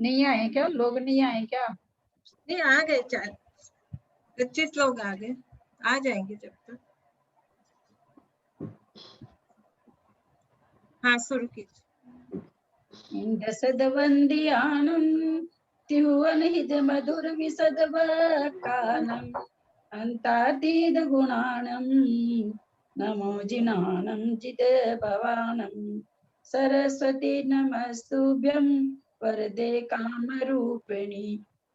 नहीं आए क्या? लोग नहीं आए क्या? नहीं, आ गए, 25 लोग आ गए, आ जाएंगे जब तक। हाँ, शुरू कीजिए। इंद्रसदवंदियानं तिहुवनहित मधुर विसदवकानं अंतातीत गुणानं नमो जिनानं जित भवानं सरस्वती नमस्तुभ्यं वरदे कामरूपिणी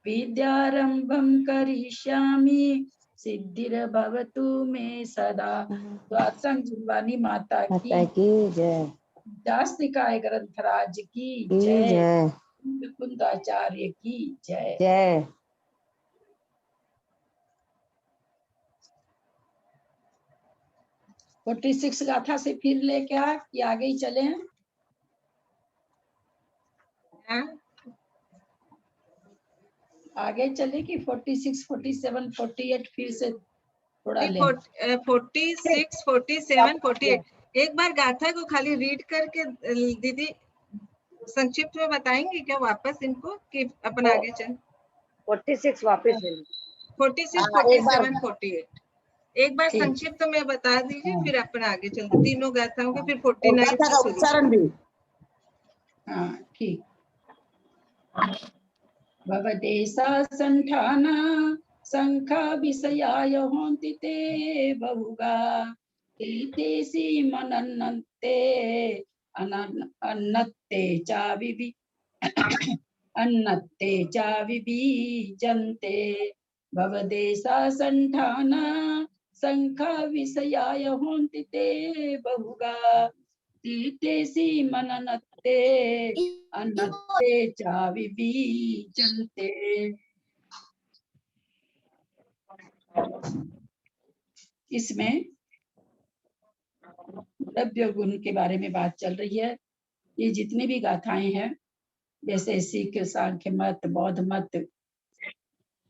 विद्यारंभं करिष्यामि सिद्धिर्भवतु मे सदा। द्वादशांग जिह्वानी माता की जय। दास्तिकाय ग्रंथराज की जय। कुंदाचार्य की जय। जय। 46 गाथा से फिर ले क्या कि आगे ही चले हैं? आगे चले कि 46, 47, 48 फिर से थोड़ा ले? 46, 47, 48 एक बार गाथा को खाली रीड करके दीदी संक्षिप्त में बताएंगे क्या वापस इनको कि अपन आगे चल? 46 वापस 46, 47, 48 एक बार संक्षिप्त में बता दीजिए, फिर अपन आगे चलते तीनों गाथाओं का, फिर 49 का उच्चारण भी। हाँ ठीक। भवदेशा संठाना संखा विषयाय होन्ति ते बहुगा तेसी मनन्नते अन्नत्ते चा विवि अन्नत्ते चा विबीजन्ते। भवदेशा संठाना संखा विषयाय होन्ति ते बहुगा तेसी मनन्नते अन्नत्ते चा विबीजन्ते। इसमें द्रव्य गुण के बारे में बात चल रही है। ये जितनी भी गाथाएं हैं, जैसे सीख, सांख्य मत, बौद्ध मत,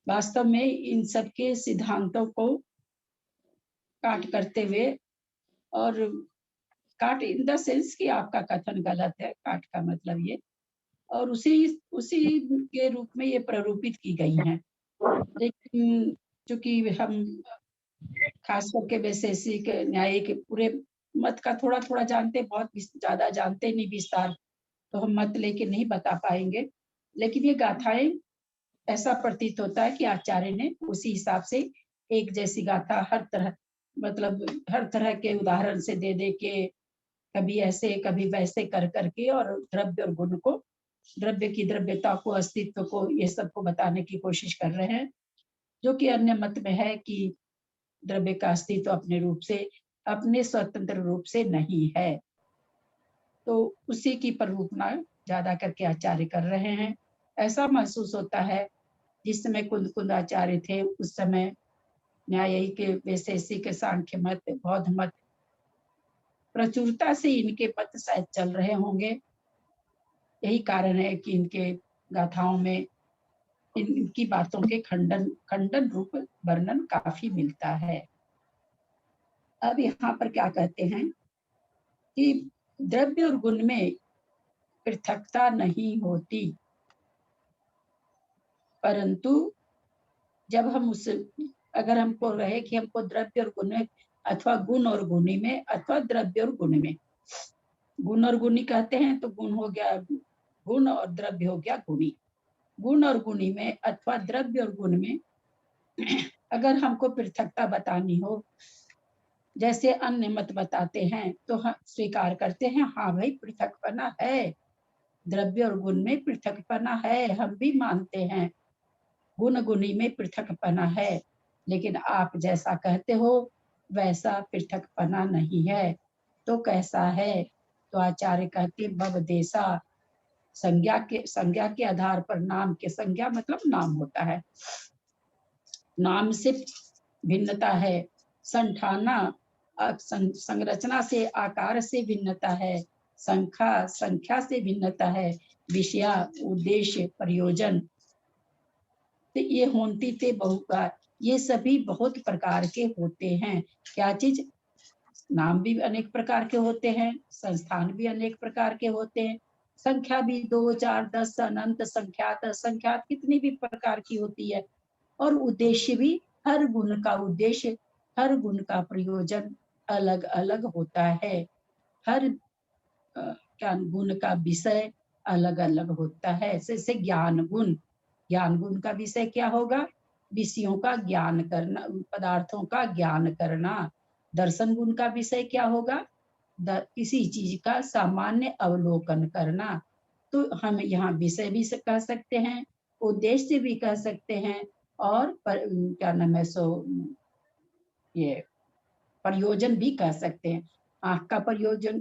वास्तव में इन सब के सिद्धांतों को काट करते हुए, और काट इन द सेंस कि आपका कथन गलत है, काट का मतलब ये, और उसी के रूप में ये प्ररूपित की गई हैं। लेकिन चूंकि हम खास करके वैशेषिक, न्यायिक पूरे मत का थोड़ा थोड़ा जानते, बहुत ज्यादा जानते नहीं विस्तार, तो हम मत लेके नहीं बता पाएंगे। लेकिन ये गाथाएं ऐसा प्रतीत होता है कि आचार्य ने उसी हिसाब से एक जैसी गाथा हर तरह, मतलब हर तरह के उदाहरण से दे दे के, कभी ऐसे कभी वैसे कर करके, और द्रव्य और गुण को, द्रव्य की द्रव्यता को, अस्तित्व को, ये सब को बताने की कोशिश कर रहे हैं। जो कि अन्य मत में है कि द्रव्य का अस्तित्व अपने रूप से, अपने स्वतंत्र रूप से नहीं है। तो उसी की प्ररूपना ज्यादा करके आचार्य कर रहे हैं। ऐसा महसूस होता है जिस समय कुंद कुंदाचार्य थे, उस समय न्यायिक, वैशेषिक, सांख्य मत, बौद्ध मत प्रचुरता से इनके मत शायद चल रहे होंगे। यही कारण है कि इनके गाथाओं में इनकी बातों के खंडन रूप वर्णन काफी मिलता है। अब यहाँ पर क्या कहते हैं कि द्रव्य और गुण में पृथकता नहीं होती, परंतु जब हम अगर हमको रहे कि हमको द्रव्य और गुण में, अथवा गुण और गुणी में, अथवा द्रव्य और गुण में, गुण और गुणी कहते हैं तो गुण हो गया गुण और द्रव्य हो गया गुणी। गुण और गुणी में अथवा द्रव्य और गुण में अगर हमको पृथकता बतानी हो, जैसे अन्य मत बताते हैं, तो हम स्वीकार करते हैं, हाँ भाई पृथकपना है, द्रव्य और गुण में पृथकपना है, हम भी मानते हैं गुण गुणी में पृथकपना है। लेकिन आप जैसा कहते हो वैसा पृथकपना नहीं है। तो कैसा है? तो आचार्य कहते भवदेशा, संज्ञा के आधार पर, नाम के, संज्ञा मतलब नाम होता है, नाम से भिन्नता है। संठाना, संरचना से, आकार से भिन्नता है। संख्या से भिन्नता है। विषया, उद्देश्य, प्रयोजन, तो ये होन्ति ते बहुकार, ये सभी बहुत प्रकार के होते हैं। क्या चीज? नाम भी अनेक प्रकार के होते हैं, संस्थान भी अनेक प्रकार के होते हैं, संख्या भी 2, 4, 10 अनंत संख्यात, संख्यात कितनी भी प्रकार की होती है। और उद्देश्य भी, हर गुण का उद्देश्य, हर गुण का प्रयोजन अलग अलग होता है। हर क्या गुण का विषय अलग अलग होता है। जैसे ज्ञान गुण, ज्ञान गुण का विषय क्या होगा? विषयों का ज्ञान करना, पदार्थों का ज्ञान करना। दर्शन गुण का विषय क्या होगा? किसी चीज का सामान्य अवलोकन करना। तो हम यहाँ विषय भी कह सकते हैं, उद्देश्य भी कह सकते हैं, और क्या नाम है सो ये प्रयोजन भी कह सकते हैं। आंख का प्रयोजन,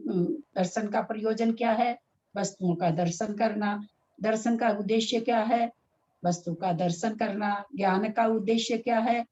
दर्शन का प्रयोजन क्या है? वस्तुओं का दर्शन करना। दर्शन का उद्देश्य क्या है? वस्तु का दर्शन करना। ज्ञान का उद्देश्य क्या है?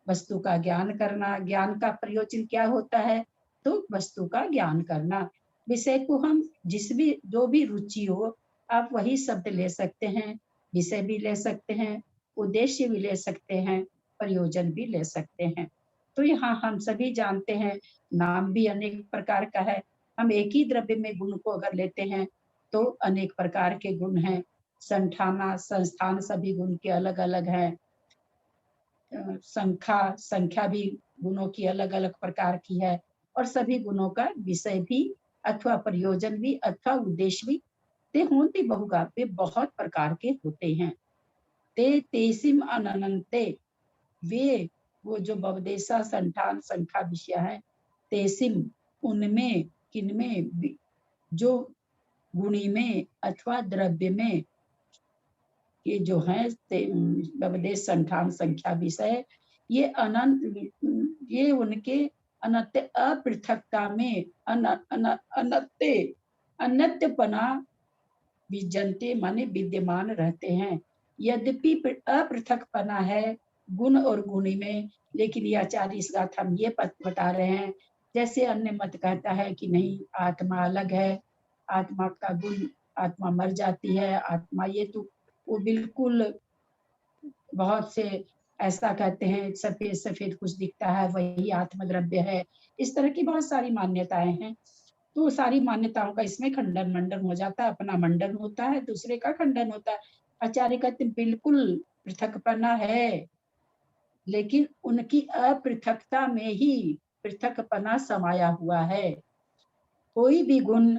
वस्तु का ज्ञान करना। ज्ञान का प्रयोजन क्या होता है? तो वस्तु का ज्ञान करना। विषय को हम जो भी रुचि हो, आप वही शब्द ले सकते हैं। विषय भी ले सकते हैं, उद्देश्य भी ले सकते हैं, प्रयोजन भी ले सकते हैं। तो यहाँ हम सभी जानते हैं, नाम भी अनेक प्रकार का है। हम एक ही द्रव्य में गुण को अगर लेते हैं तो अनेक प्रकार के गुण हैं। संठाना, संस्थान, सभी गुण के अलग अलग हैं। संख्या भी गुणों की अलग अलग प्रकार की है। और सभी गुणों का विषय भी अथवा प्रयोजन भी अथवा उद्देश्य भी ते होंते बहुगा, वे बहुत प्रकार के होते हैं। ते तेसिम अनंते, वे वो जो बवदेशा संठान संख्या विषय है, तेसिम उनमें, किनमें, जो गुणी में अथवा द्रव्य में, ये जो है बवदेश संठान संख्या विषय, ये अनंत, ये उनके अनत्य अपृथकता में अनत्यपना विजनते माने विद्यमान रहते हैं। यद्यपि अपृथकपना है गुण और गुणी में, लेकिन ये आचार्य इस गाथा हम ये बता रहे हैं, जैसे अन्य मत कहता है कि नहीं आत्मा अलग है, आत्मा का गुण, आत्मा मर जाती है, आत्मा ये, तो वो बिल्कुल बहुत से ऐसा कहते हैं सफेद सफेद कुछ दिखता है वही आत्मद्रव्य है। इस तरह की बहुत सारी मान्यताएं हैं। तो सारी मान्यताओं का इसमें खंडन मंडन हो जाता है, अपना मंडन होता है, दूसरे का खंडन होता है। आचार्य कहते बिल्कुल पृथकपना है, लेकिन उनकी अपृथकता में ही पृथकपना समाया हुआ है। कोई भी गुण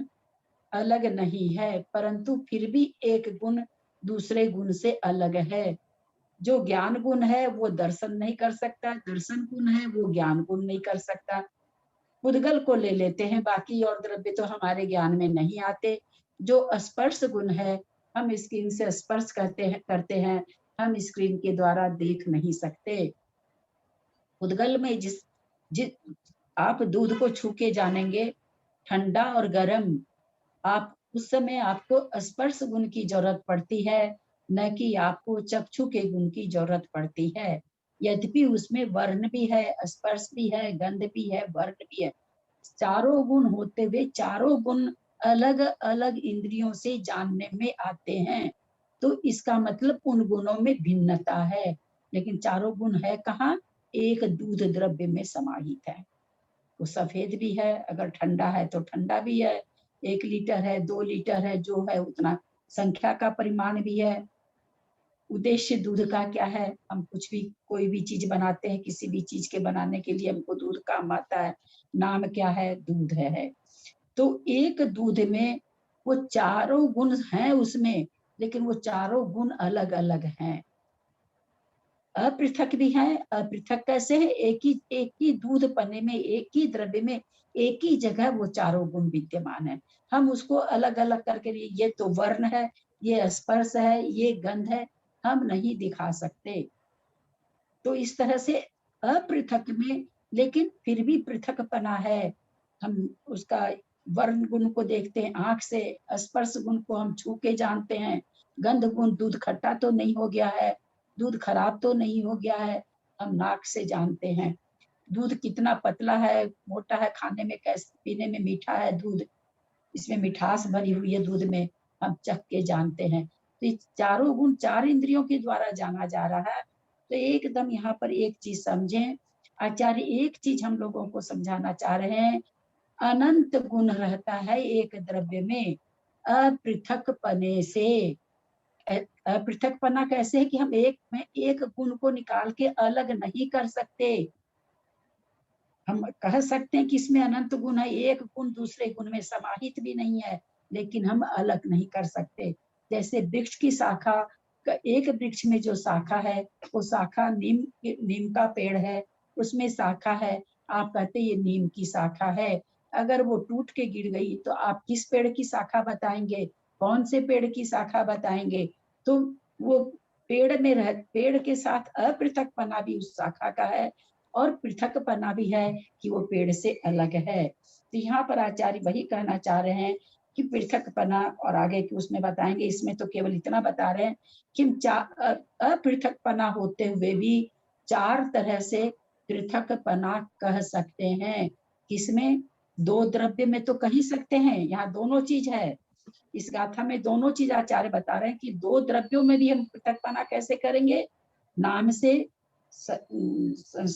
अलग नहीं है, परंतु फिर भी एक गुण दूसरे गुण से अलग है। जो ज्ञान गुण है वो दर्शन नहीं कर सकता, दर्शन गुण है वो ज्ञान गुण नहीं कर सकता। पुद्गल को ले लेते हैं, बाकी और द्रव्य तो हमारे ज्ञान में नहीं आते। जो स्पर्श गुण है, हम स्क्रीन से स्पर्श करते हैं, हम स्क्रीन के द्वारा देख नहीं सकते। पुद्गल में जिस आप दूध को छू के जानेंगे, ठंडा और गर्म, आप उस समय आपको स्पर्श गुण की जरूरत पड़ती है, न कि आपको चक्षु के गुण की जरूरत पड़ती है। यद्यपि उसमें वर्ण भी है, स्पर्श भी है, गंध भी है, वर्ण भी है। चारों गुण होते हुए चारों गुण अलग अलग इंद्रियों से जानने में आते हैं। तो इसका मतलब उन गुणों में भिन्नता है, लेकिन चारों गुण है कहाँ? एक दूध द्रव्य में समाहित है। वो सफेद भी है, अगर ठंडा है तो ठंडा भी है, 1 लीटर है, 2 लीटर है, जो है उतना संख्या का परिमाण भी है। उद्देश्य दूध का क्या है? हम कुछ भी कोई भी चीज बनाते हैं, किसी भी चीज के बनाने के लिए हमको दूध काम आता है। नाम क्या है? दूध है। तो एक दूध में वो चारों गुण हैं उसमें, लेकिन वो चारों गुण अलग अलग हैं, अपृथक भी है। अपृथक कैसे है? एक ही दूध पन्ने में, एक ही द्रव्य में, एक ही जगह वो चारों गुण विद्यमान है। हम उसको अलग अलग करके, ये तो वर्ण है, ये स्पर्श है, ये गंध है, हम नहीं दिखा सकते। तो इस तरह से अपृथक में, लेकिन फिर भी पृथकपना है। हम उसका वर्ण गुण को देखते हैं आंख से, स्पर्श गुण को हम छू के जानते हैं, गंध गुण, दूध खट्टा तो नहीं हो गया है, दूध खराब तो नहीं हो गया है, हम नाक से जानते हैं। दूध कितना पतला है, मोटा है, खाने में कैसे, पीने में मीठा है दूध, इसमें मिठास भरी हुई है दूध में, हम चख के जानते हैं। तो ये चारों गुण चार इंद्रियों के द्वारा जाना जा रहा है। तो एकदम यहाँ पर एक चीज समझें, आचार्य एक चीज हम लोगों को समझाना चाह रहे हैं, अनंत गुण रहता है एक द्रव्य में, अपृथकपने से। अपृथकपना कैसे है कि हम एक में एक गुण को निकाल के अलग नहीं कर सकते। हम कह सकते हैं कि इसमें अनंत गुण है, एक गुण दूसरे गुण में समाहित भी नहीं है, लेकिन हम अलग नहीं कर सकते। जैसे वृक्ष की शाखा, एक वृक्ष में जो शाखा है वो शाखा नीम का पेड़ है, उसमें शाखा है, आप कहते ये नीम की शाखा है। अगर वो टूट के गिर गई तो आप किस पेड़ की शाखा बताएंगे, कौन से पेड़ की शाखा बताएंगे? तो वो पेड़ के साथ अपृथकपना भी उस शाखा का है और पृथकपना भी है कि वो पेड़ से अलग है। तो यहाँ पर आचार्य वही कहना चाह रहे हैं कि पृथकपना, और आगे की उसमें बताएंगे, इसमें तो केवल इतना बता रहे हैं कि अपृथकपना होते हुए भी 4 तरह से पृथकपना कह सकते हैं। किसमें? 2 द्रव्य में तो कह ही सकते हैं, यहाँ दोनों चीज है। इस गाथा में दोनों चीज आचार्य बता रहे हैं कि 2 द्रव्यों में भी हम पृथकपना कैसे करेंगे, नाम से,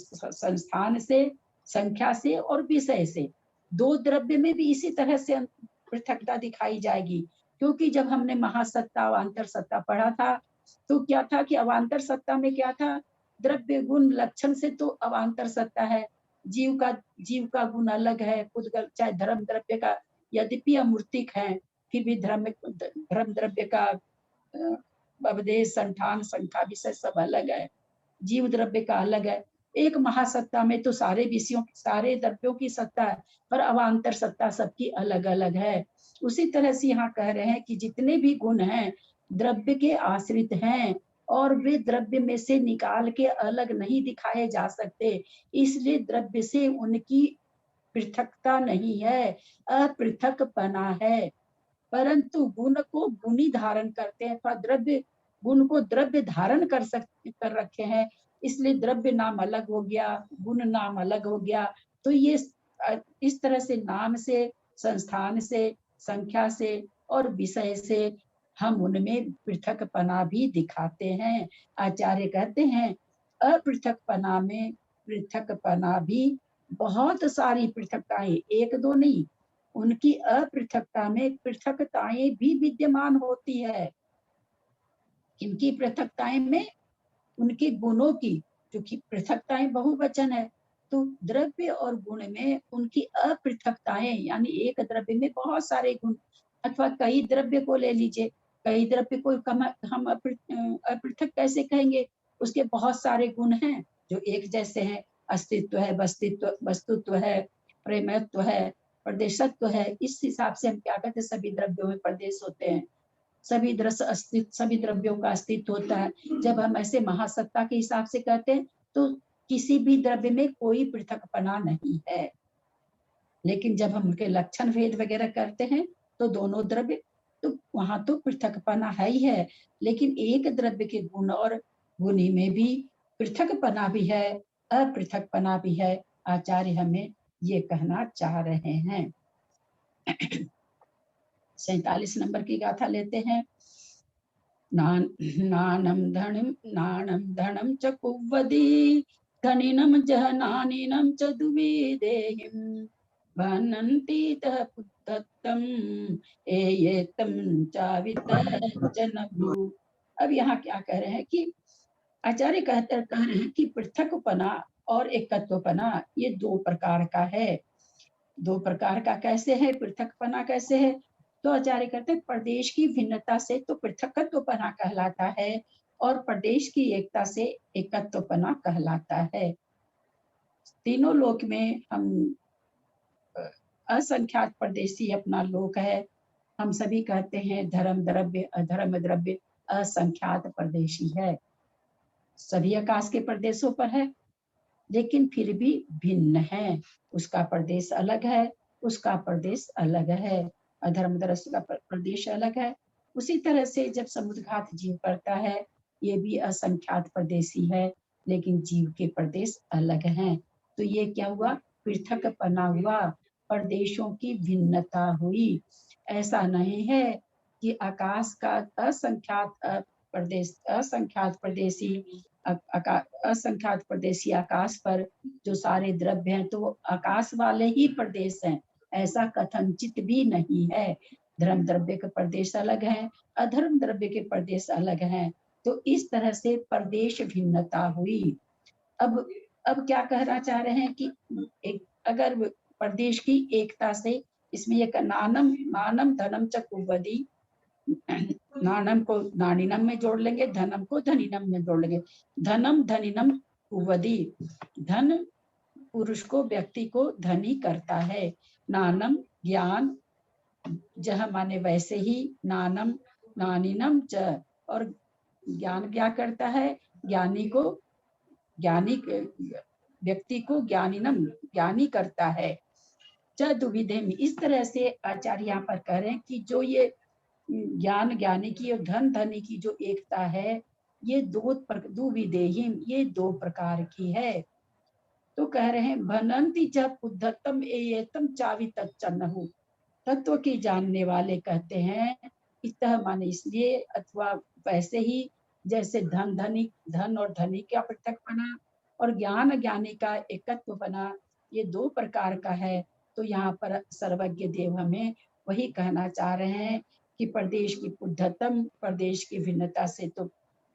संस्थान से, संख्या से और विषय से। 2 द्रव्य में भी इसी तरह से पृथकता दिखाई जाएगी। क्योंकि जब हमने महासत्ता अवान्तर सत्ता पढ़ा था तो क्या था कि अवान्तर सत्ता में क्या था, द्रव्य गुण लक्षण से तो अवान्तर सत्ता है, जीव का गुण अलग है, खुद चाहे धर्म द्रव्य का यद्यपि अमूर्तिक है फिर भी धर्म द्रव्य का अवदेश, संठान, संख्या, विषय सब अलग है, जीव द्रव्य का अलग है। एक महासत्ता में तो सारे विषयों, सारे द्रव्यों की सत्ता है, पर अवान्तर सत्ता सबकी अलग अलग है। उसी तरह से यहाँ कह रहे हैं कि जितने भी गुण हैं द्रव्य के आश्रित हैं और वे द्रव्य में से निकाल के अलग नहीं दिखाए जा सकते, इसलिए द्रव्य से उनकी पृथकता नहीं है, अपृथकपना है। परंतु गुण को गुणी धारण करते हैं, अथवा द्रव्य गुण को द्रव्य धारण कर रखे हैं, इसलिए द्रव्य नाम अलग हो गया, गुण नाम अलग हो गया। तो ये इस तरह से नाम से, संस्थान से, संख्या से और विषय से हम उनमें पृथकपना भी दिखाते हैं। आचार्य कहते हैं अपृथकपना में पृथकपना भी बहुत सारी पृथकताएं, 1-2 नहीं, उनकी अपृथकता में पृथकताएं भी विद्यमान होती है। इनकी पृथकताएं में उनके गुणों की, क्योंकि पृथकताएं बहुवचन है, तो द्रव्य और गुण में उनकी अपृथकताएं, यानी एक द्रव्य में बहुत सारे गुण, अथवा कई द्रव्य को ले लीजिए, कई द्रव्य को हम अपृथक कैसे कहेंगे, उसके बहुत सारे गुण हैं जो एक जैसे हैं, अस्तित्व है, वस्तुत्व है, प्रेमत्व है, प्रदेशत्व है। इस हिसाब से हम क्या कहते हैं, सभी द्रव्यों में प्रदेश होते हैं, सभी द्रव्यों का अस्तित्व होता है। जब हम ऐसे महासत्ता के हिसाब से कहते हैं तो किसी भी द्रव्य में कोई पृथकपना नहीं है। लेकिन जब हम उनके लक्षण भेद वगैरह करते हैं तो दोनों द्रव्य, तो वहां तो पृथकपना है ही है, लेकिन एक द्रव्य के गुण और गुणी में भी पृथकपना भी है, अपृथकपना भी है। आचार्य हमें ये कहना चाह रहे हैं। 47 नंबर की गाथा लेते हैं। नानम धनम च कुव्वदी धनिनम जहनानिनम च दुविदेहिम वनन्ति तः पुत्तम एयेतम चावितजनभु। अब यहाँ क्या कह रहे हैं कि आचार्य कह रहे हैं कि पृथकपना और एकत्वपना ये 2 प्रकार का है। 2 प्रकार का कैसे है, पृथकपना कैसे है? तो आचार्य कहते हैं प्रदेश की भिन्नता से तो पृथकत्वपना कहलाता है और प्रदेश की एकता से एकत्वपना कहलाता है। तीनों लोक में हम असंख्यात परदेशी अपना लोक है। हम सभी कहते हैं धर्म द्रव्य अधर्म द्रव्य असंख्यात परदेशी है, सभी आकाश के प्रदेशों पर है, लेकिन फिर भी भिन्न है। उसका प्रदेश अलग है, उसका प्रदेश अलग है, अधर्म दृश्य का प्रदेश अलग है। उसी तरह से जब समुद्रघात जीव करता है, ये भी असंख्यात प्रदेशी है, लेकिन जीव के प्रदेश अलग हैं। तो ये क्या हुआ, पृथकपना हुआ, प्रदेशों की भिन्नता हुई। ऐसा नहीं है कि आकाश का असंख्यात प्रदेशी आकाश पर जो सारे द्रव्य हैं तो वो आकाश वाले ही प्रदेश हैं, ऐसा कथनचित भी नहीं है। धर्म द्रव्य के प्रदेश अलग हैं, अधर्म द्रव्य के प्रदेश अलग हैं। तो इस तरह से प्रदेश भिन्नता हुई। अब क्या कहना चाह रहे हैं कि एक अगर प्रदेश की एकता से, इसमें एक नानम नानम धनम च कुवदी, नानम को नानिनम में जोड़ लेंगे, धनम को धनिनम में जोड़ लेंगे। धनम धनिनम कुवदी, धन पुरुष को, व्यक्ति को धनी करता है। नानम ज्ञान, जह माने वैसे ही, नानम नानिनम च, और ज्ञान क्या करता है, ज्ञानी को, ज्ञानी व्यक्ति को ज्ञानिनम ज्ञानी करता है। च दुविधे में, इस तरह से आचार्य यहाँ पर कह रहे हैं कि जो ये ज्ञान ज्ञानी की और धन धनी की जो एकता है, ये दुविधेहिम, ये दो प्रकार की है। तो कह रहे हैं भनंति जब उद्धतम एयतम चावि तच्चन्नहु, तत्व की जानने वाले कहते हैं इतः माने इसलिए, अथवा वैसे ही, जैसे धन और धनी का पृथकपना और ज्ञान ज्ञानी का एकत्व बना, ये दो प्रकार का है। तो यहाँ पर सर्वज्ञ देव हमें वही कहना चाह रहे हैं कि प्रदेश की उद्धतम, प्रदेश की भिन्नता से तो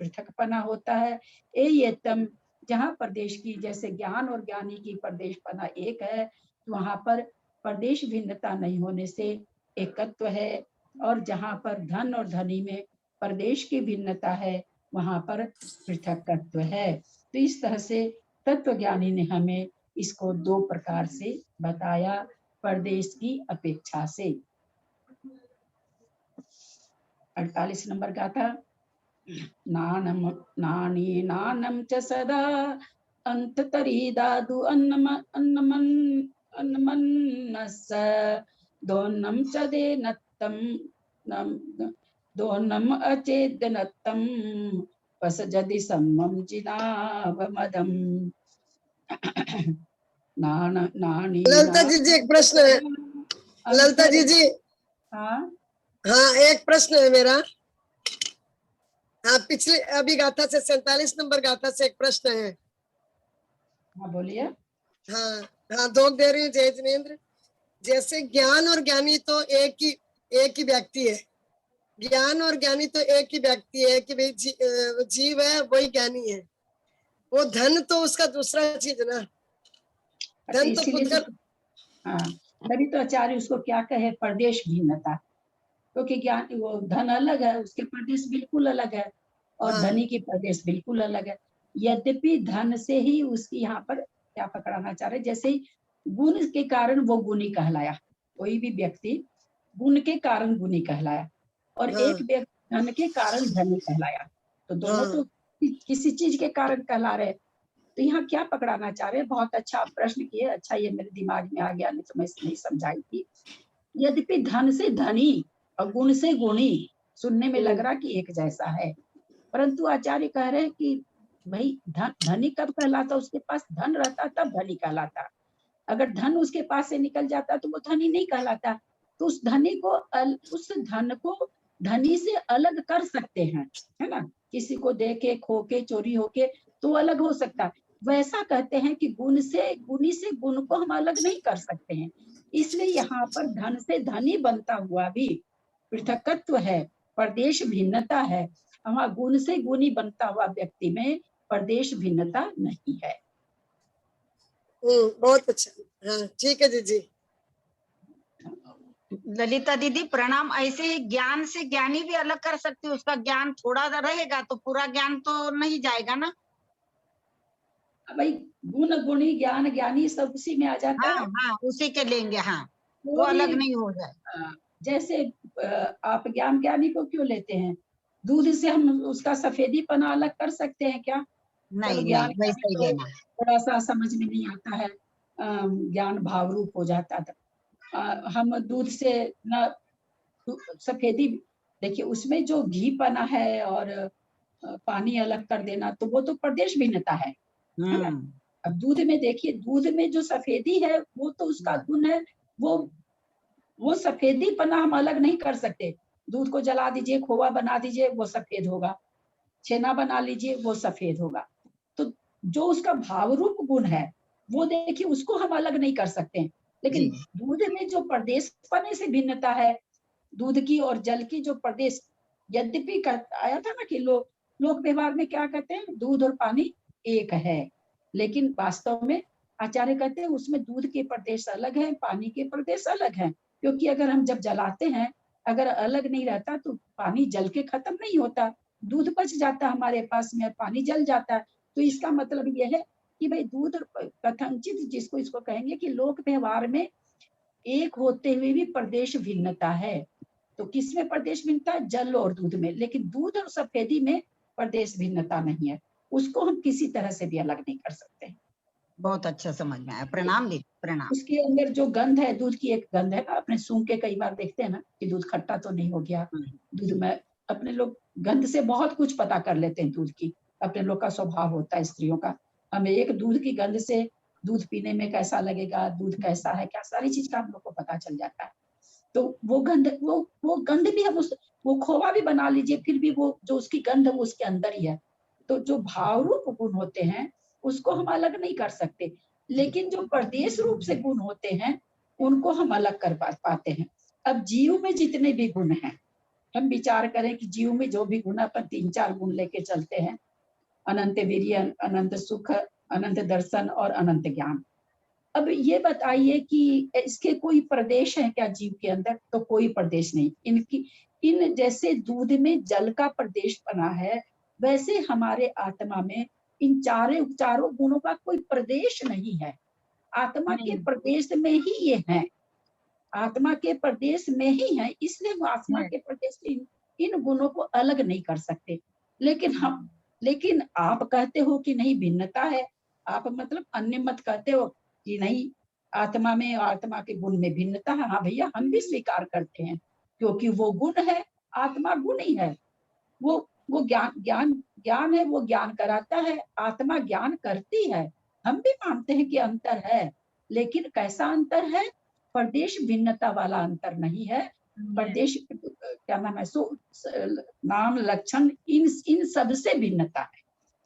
पृथकपना होता है। एयतम, जहाँ प्रदेश की, जैसे ज्ञान और ज्ञानी की प्रदेशपना एक है, तो वहां पर प्रदेश भिन्नता नहीं होने से एकत्व है। और जहाँ पर धन और धनी में प्रदेश की भिन्नता है, वहां पर पृथकत्व है। तो इस तरह से तत्व ज्ञानी ने हमें इसको दो प्रकार से बताया प्रदेश की अपेक्षा से। 48 नंबर का था, नानम नानी नानम च सदा अंततरीदादु अन्नमन्नस दोन्नम च देनत्तम दोन्नम अचेदनत्तम पसजदि सम्मम जिनावमदम। नानी ललिता जी एक प्रश्न है। ललिता जी हाँ हाँ, एक प्रश्न है मेरा। हाँ, पिछले अभी गाथा से 47 नंबर गाथा से एक प्रश्न है। हाँ बोलिए। हाँ हाँ, दो दे रही हूँ जय जिनेन्द्र। जैसे ज्ञान और ज्ञानी तो एक ही व्यक्ति है, ज्ञान और ज्ञानी तो एक ही व्यक्ति है कि भाई जीव है वही ज्ञानी है, वो धन तो उसका दूसरा चीज है ना, धन तो खुद का। हाँ, तभी तो आचार्य उसको क्या कहे, प्रदेश भिन्नता, क्योंकि ज्ञान वो धन अलग है, उसके प्रदेश बिल्कुल अलग है, और धनी की प्रदेश बिल्कुल अलग है। यद्यपि धन से ही उसकी यहाँ पर क्या पकड़ाना चाह रहे, जैसे गुण के कारण वो गुणी कहलाया, कोई भी व्यक्ति गुण के कारण गुणी कहलाया, और एक व्यक्ति धन के कारण धनी कहलाया। तो दोनों तो किसी चीज के कारण कहला रहे। तो यहाँ क्या पकड़ाना चाह रहे हैं, बहुत अच्छा प्रश्न किए, अच्छा ये मेरे दिमाग में आ गया, नहीं तो मैं नहीं समझाई थी। यद्यपि धन से धनी और गुण से गुणी सुनने में लग रहा कि एक जैसा है, परंतु आचार्य कह रहे हैं कि भाई धनी कब कहलाता, उसके पास धन रहता तब धनी कहलाता, अगर धन उसके पास से निकल जाता तो वो धनी नहीं कहलाता। तो उस धनी को उस धन को धनी से अलग कर सकते हैं, है ना, किसी को दे के, खो के, चोरी होके तो अलग हो सकता है। वैसा कहते हैं कि गुणी से गुण को हम अलग नहीं कर सकते हैं, इसलिए यहाँ पर धन से धनी बनता हुआ भी पृथकत्व है, प्रदेश भिन्नता है। वहां गुण से गुणी बनता हुआ व्यक्ति में प्रदेश भिन्नता नहीं है। बहुत अच्छा, हाँ ठीक है दीदी। ललिता दीदी प्रणाम। ऐसे ही ज्ञान से ज्ञानी भी अलग कर सकती है, उसका ज्ञान थोड़ा रहेगा तो पूरा ज्ञान तो नहीं जाएगा ना भाई, गुण गुणी ज्ञान ज्ञानी सब उसी में आ जाता है। हाँ, उसी के लेंगे। हाँ, वो अलग नहीं हो जाए। जैसे आप ज्ञान ज्ञानी को क्यों लेते हैं, दूध से हम उसका सफेदीपना अलग कर सकते हैं क्या? नहीं, ज्ञान वैसे ही लेना। थोड़ा सा समझ में नहीं आता है, ज्ञान भाव रूप हो जाता था। हम दूध से न सफेदी, देखिए उसमें जो घी पना है और पानी अलग कर देना, तो वो तो प्रदेश भिन्नता है ना? अब दूध में देखिए, दूध में जो सफेदी है वो तो उसका गुण है, वो सफेदी पना हम अलग नहीं कर सकते। दूध को जला दीजिए, खोआ बना दीजिए, वो सफेद होगा, छेना बना लीजिए, वो सफेद होगा। तो जो उसका भाव रूप गुण है वो देखिए, उसको हम अलग नहीं कर सकते। लेकिन दूध में जो प्रदेश पने से भिन्नता है, दूध की और जल की जो प्रदेश, यद्यपि आया था ना कि लोक व्यवहार में क्या कहते हैं, दूध और पानी एक है, लेकिन वास्तव में आचार्य कहते हैं उसमें दूध के प्रदेश अलग है, पानी के प्रदेश अलग है। क्योंकि अगर हम जब जलाते हैं, अगर अलग नहीं रहता तो पानी जल के खत्म नहीं होता, दूध बच जाता हमारे पास में, पानी जल जाता है। तो इसका मतलब यह है कि भाई दूध कथनचित जिसको इसको कहेंगे कि लोक व्यवहार में एक होते हुए भी प्रदेश भिन्नता है। तो किसमें प्रदेश भिन्नता है, जल और दूध में, लेकिन दूध और सफेदी में प्रदेश भिन्नता नहीं है, उसको हम किसी तरह से भी अलग नहीं कर सकते। बहुत अच्छा समझ में आया, प्रणाम दीदी, प्रणाम। उसके अंदर जो गंध है, दूध की एक गंध है, अपने सूंघ के कई बार देखते हैं ना कि दूध खट्टा तो नहीं हो गया, दूध में अपने लोग गंध से बहुत कुछ पता कर लेते हैं दूध की, अपने लोग का स्वभाव होता है स्त्रियों का, हमें एक दूध की गंध से दूध पीने में कैसा लगेगा, दूध कैसा है, क्या सारी चीज का हम लोग को पता चल जाता है। तो वो गंध भी हम उस, वो खोवा भी बना लीजिए, फिर भी वो जो उसकी गंध है वो उसके अंदर ही है। तो जो भाव रूप गुण होते हैं उसको हम अलग नहीं कर सकते, लेकिन जो प्रदेश रूप से गुण होते हैं उनको हम अलग कर पाते हैं। अब जीव में जितने भी गुण हैं, हम विचार करें कि जीव में जो भी गुण, अपन 3-4 गुण लेके चलते हैं, अनंत वीर्य, अनंत सुख, अनंत दर्शन और अनंत ज्ञान। अब ये बताइए कि इसके कोई प्रदेश है क्या जीव के अंदर, तो कोई प्रदेश नहीं। इन जैसे दूध में जल का प्रदेश बना है, वैसे हमारे आत्मा में इन चारों गुणों का कोई प्रदेश नहीं है, आत्मा के प्रदेश में ही ये है, आत्मा के प्रदेश में ही है, इसलिए वो आत्मा के प्रदेश से इन गुणों को अलग नहीं कर सकते। लेकिन आप कहते हो कि नहीं भिन्नता है, आप मतलब अन्य मत कहते हो कि नहीं आत्मा में, आत्मा के गुण में भिन्नता है। हाँ भैया, हम भी स्वीकार करते हैं, क्योंकि वो गुण है, आत्मा गुण ही है, वो ज्ञान है, वो ज्ञान कराता है, आत्मा ज्ञान करती है, हम भी मानते हैं कि अंतर है, लेकिन कैसा अंतर है, प्रदेश भिन्नता वाला अंतर नहीं है। प्रदेश क्या नाम है, नाम लक्षण इन सब से भिन्नता है।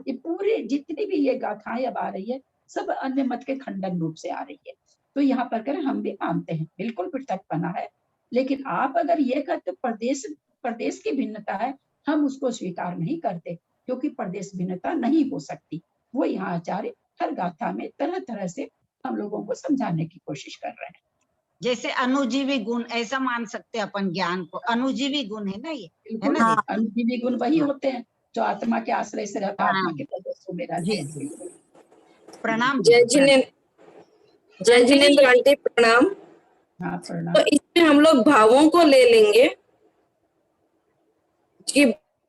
ये पूरी जितनी भी ये गाथाएं अब आ रही है, सब अन्य मत के खंडन रूप से आ रही है। तो यहाँ पर कर हम भी मानते हैं बिल्कुल पृथकपना है, लेकिन आप अगर ये कहते प्रदेश की भिन्नता है, हम उसको स्वीकार नहीं करते, क्योंकि प्रदेश भिन्नता नहीं हो सकती। वो यहाँ आचार्य हर गाथा में तरह तरह से हम लोगों को समझाने की कोशिश कर रहे हैं। जैसे अनुजीवी गुण ऐसा मान सकते हैं अपन, ज्ञान को अनुजीवी गुण है ना, ये है ना बिल्कुल, अनुजीवी गुण वही होते हैं जो आत्मा के आश्रय से रहता, आत्मा के प्रदेशों में रहते हैं। प्रणाम। जय जिनेन्द्र आंटी, प्रणाम। हाँ प्रणाम। तो इसमें हम लोग भावों को ले लेंगे कि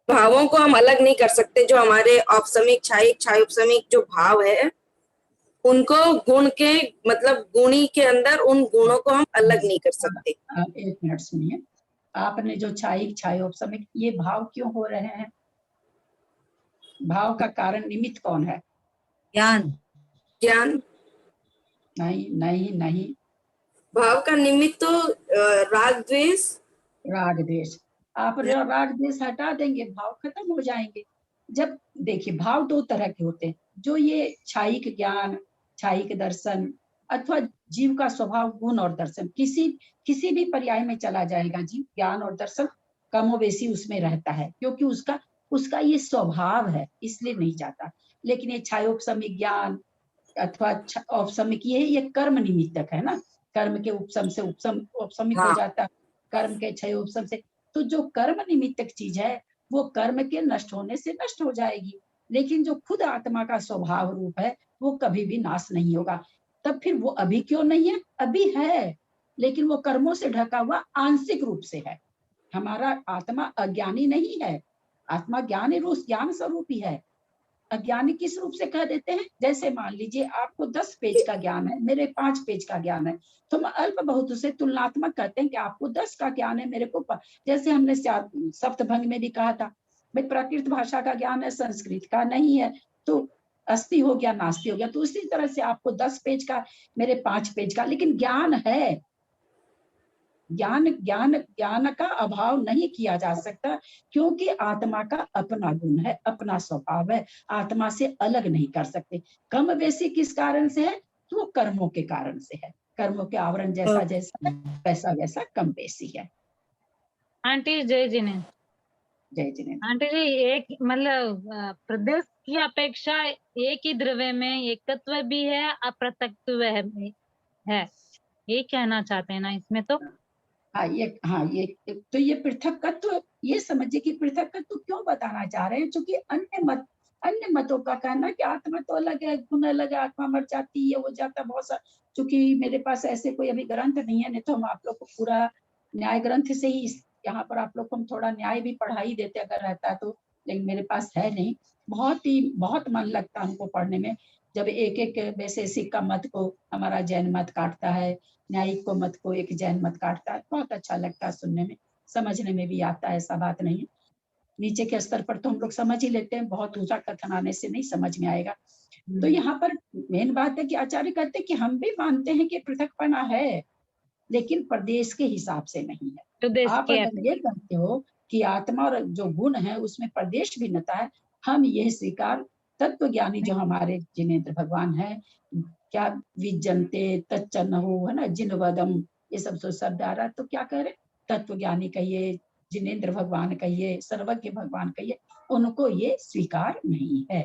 भावों को हम अलग नहीं कर सकते, जो हमारे औपसमिक, क्षायिक, क्षायोपसमिक जो भाव है उनको गुण के मतलब गुणी के अंदर उन गुणों को हम अलग नहीं कर सकते। आप एक मिनट सुनिए, आपने जो क्षायिक, क्षायोपसमिक, ये भाव क्यों हो रहे हैं, भाव का कारण निमित्त कौन है, ज्ञान। नहीं, भाव का निमित्त तो राग द्वेष। आप राग द्वेष हटा देंगे, भाव खत्म हो जाएंगे। जब देखिए भाव 2 तरह के होते हैं, जो ये क्षायिक ज्ञान, क्षायिक दर्शन अथवा जीव का स्वभाव, गुण और दर्शन, किसी भी पर्याय में चला जाएगा जीव, ज्ञान और दर्शन कमोबेशी उसमें रहता है, क्योंकि उसका ये स्वभाव है, इसलिए नहीं जाता। लेकिन ये क्षायोपसमिक ज्ञान अथवा औपसमिक, ये कर्म निमित्तक है ना, कर्म के उपसम से औपसमिक हो जाता है, कर्म के क्षय उपसम से। तो जो कर्म निमित्तक चीज है वो कर्म के नष्ट होने से नष्ट हो जाएगी, लेकिन जो खुद आत्मा का स्वभाव रूप है वो कभी भी नाश नहीं होगा। तब फिर वो अभी क्यों नहीं है, अभी है, लेकिन वो कर्मों से ढका हुआ आंशिक रूप से है। हमारा आत्मा अज्ञानी नहीं है, आत्मा ज्ञान स्वरूप ही है। अज्ञानी किस रूप से कह देते हैं, जैसे मान लीजिए आपको 10 पेज का ज्ञान है, मेरे 5 पेज का ज्ञान है, तो हम अल्प बहुत से तुलनात्मक कहते हैं कि आपको 10 का ज्ञान है, मेरे को जैसे हमने सप्तभंग में भी कहा था, भाई प्राकृत भाषा का ज्ञान है, संस्कृत का नहीं है, तो अस्थि हो गया, नास्ति हो गया। तो उसी तरह से आपको 10 पेज का, मेरे 5 पेज का, लेकिन ज्ञान है। ज्ञान का अभाव नहीं किया जा सकता, क्योंकि आत्मा का अपना गुण है, अपना स्वभाव है, आत्मा से अलग नहीं कर सकते। कम बेसी किस कारण से है, तो वो कर्मों के कारण से है, कर्मों के आवरण जैसा जैसा वैसा वैसा कम बेसी है। आंटी जय जिनेन्द्र। जय जिनेन्द्र। आंटी जी, एक मतलब प्रदेश की अपेक्षा एक ही द्रव्य में एकत्व भी है, अपृथकत्व है, ये कहना चाहते हैं ना इसमें तो। तो ये पृथकत्व, ये समझिए कि पृथकत्व क्यों बताना चाह रहे हैं, क्योंकि अन्य मतों का कहना कि आत्मा तो अलग है, गुण अलग है, आत्मा मर जाती है, वो जाता बहुत सा। चूंकि मेरे पास ऐसे कोई अभी ग्रंथ नहीं है, नहीं तो हम आप लोग को पूरा न्याय ग्रंथ से ही यहाँ पर आप लोग को हम थोड़ा न्याय भी पढ़ा ही देते अगर रहता तो, लेकिन मेरे पास है नहीं। बहुत मन लगता हमको पढ़ने में, जब एक एक वैशेषिक का मत को हमारा जैन मत काटता है, न्यायिक को मत को एक जैन मत काटता है, बहुत अच्छा लगता है सुनने में, समझने में भी आता है, ऐसा बात नहीं है। नीचे के स्तर पर तो हम लोग समझ ही लेते हैं, बहुत ऊंचा कथन आने से नहीं समझ में आएगा। तो यहाँ पर मेन बात है कि आचार्य कहते हैं कि हम भी मानते हैं कि पृथकपना है, लेकिन प्रदेश के हिसाब से नहीं है। आप अगर ये कहते हो कि आत्मा और जो गुण है उसमें प्रदेश भिन्नता है, हम यह स्वीकार, तत्व ज्ञानी जो हमारे जिनेन्द्र भगवान है, क्या विजनते तच्चन्नहु, है ना, जिनवदम, ये सब जो शब्द आ रहा है, तो क्या कह रहे, तत्व ज्ञानी कहिए, जिनेन्द्र भगवान कहिए, सर्वज्ञ भगवान कहिए, उनको ये स्वीकार नहीं है।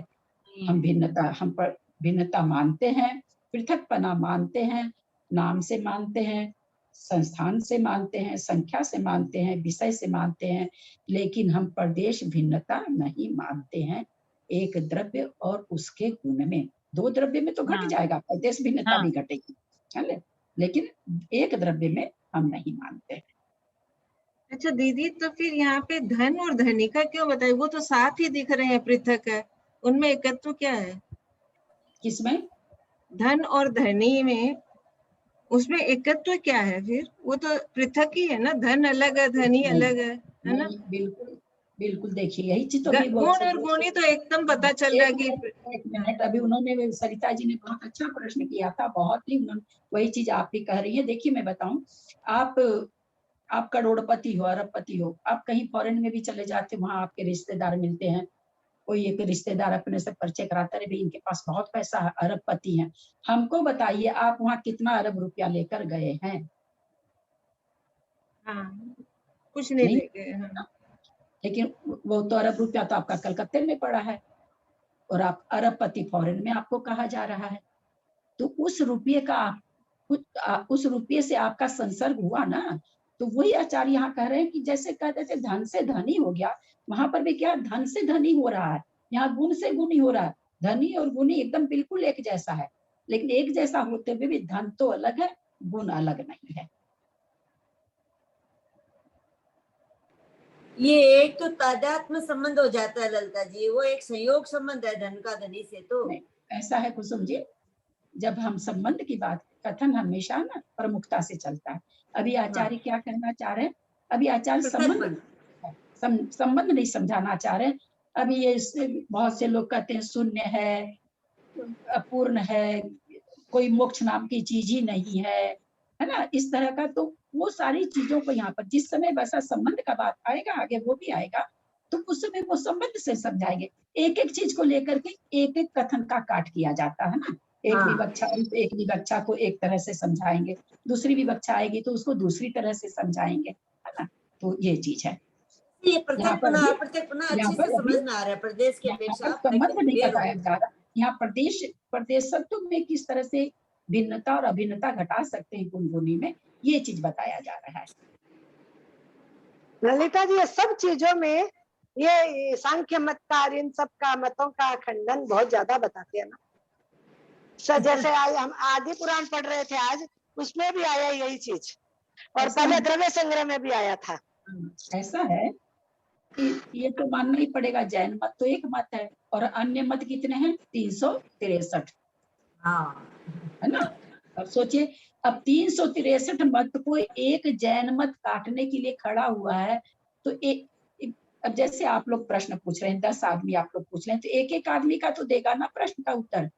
हम भिन्नता मानते हैं, पृथकपना मानते हैं, नाम से मानते हैं, संस्थान से मानते हैं, संख्या से मानते हैं, विषय से मानते हैं, लेकिन हम प्रदेश भिन्नता नहीं मानते हैं। एक द्रव्य और उसके गुण में, दो द्रव्य में तो घट जाएगा, प्रदेश भिन्नता भी घटेगी, चले, लेकिन एक द्रव्य में हम नहीं मानते। अच्छा दीदी, तो फिर यहाँ पे धन और धनी का क्यों बताए? वो तो साथ ही दिख रहे हैं, पृथक है, उनमें एकत्व क्या है? किसमें? धन और धनी में, उसमें एकत्व क्या है? फिर वो तो पृथक ही है ना, धन अलग है, धनी अलग है ना? बिल्कुल बिल्कुल, देखिए यही चीज तो गुण और गुणी तो एकदम पता चल रहा है कि एक मिनट, अभी उन्होंने, सरिता जी ने बहुत अच्छा प्रश्न किया था, बहुत ही वही चीज आप भी कह रही है। देखिए मैं बताऊं, आप करोड़पति हो, अरबपति हो, आप कहीं फॉरेन में भी चले जाते, वहां आपके रिश्तेदार मिलते हैं, कोई एक रिश्तेदार अपने से परिचय कराता है, इनके पास बहुत पैसा है, अरबपति हैं, हमको बताइए आप वहां कितना अरब रुपया लेकर गए हैं? कुछ नहीं ले गए। लेकिन वो तो अरब रुपया तो आपका कलकत्ते में पड़ा है, और आप अरबपति फॉरेन में आपको कहा जा रहा है, तो उस रुपये से आपका संसर्ग हुआ ना। तो वही आचार्य यहाँ कह रहे हैं कि जैसे कहते थे धन से धनी हो गया, वहां पर भी क्या धन से धनी हो रहा है, यहाँ गुण से गुणी हो रहा है। धनी और गुणी एकदम बिल्कुल एक जैसा है, लेकिन एक जैसा होते हुए भी धन तो अलग है, गुण अलग नहीं है। ये एक तो तादात्म्य संबंध हो जाता है ललिता जी, वो एक संयोग संबंध है धन का धनी से। तो नहीं, ऐसा है कुसुम जी, जब हम संबंध की बात, कथन हमेशा ना प्रमुखता से चलता है। अभी आचार्य क्या कहना चाह रहे हैं? अभी आचार्य संबंध नहीं समझाना चाह रहे। अभी ये बहुत से लोग कहते हैं शून्य है, अपूर्ण है, कोई मोक्ष नाम की चीज ही नहीं है ना, इस तरह का। तो वो सारी चीजों को यहाँ पर जिस समय वैसा संबंध का बात आएगा, आगे वो भी आएगा, तो उस समय वो संबंध से समझाएंगे। एक एक चीज को लेकर के एक एक कथन का काट किया जाता है ना। एक विवक्षा को एक तरह से समझाएंगे, दूसरी विवक्षा आएगी तो उसको दूसरी तरह से समझाएंगे, है ना। तो ये चीज है, ये प्रत्येकपना अच्छे से समझ में आ रहा है। प्रदेश की अपेक्षा संबंध नहीं बताया जा रहा। यहाँ प्रदेशत्व में किस तरह से भिन्नता और अभिन्नता घटा सकते हैं गुण गुणी में, ये चीज बताया जा रहा है। ललिता जी, ये सब चीजों में ये सांख्य मत का, इन सब का मतों का खंडन बहुत ज्यादा बताते हैं ना। जैसे आज हम आदि पुराण पढ़ रहे थे आज, उसमें भी आया यही चीज, और पहले द्रव्य संग्रह में भी आया था। ऐसा है कि ये तो मानना ही पड़ेगा, जैन मत तो एक मत है, और अन्य मत कितने हैं? 363, है ना। अब सोचिए, अब 363 मत को एक जैन मत काटने के लिए खड़ा हुआ है, तो अब जैसे आप लोग प्रश्न पूछ रहे हैं, 10 आदमी आप लोग पूछ रहे हैं, तो एक एक आदमी का तो देगा ना प्रश्न का उत्तर।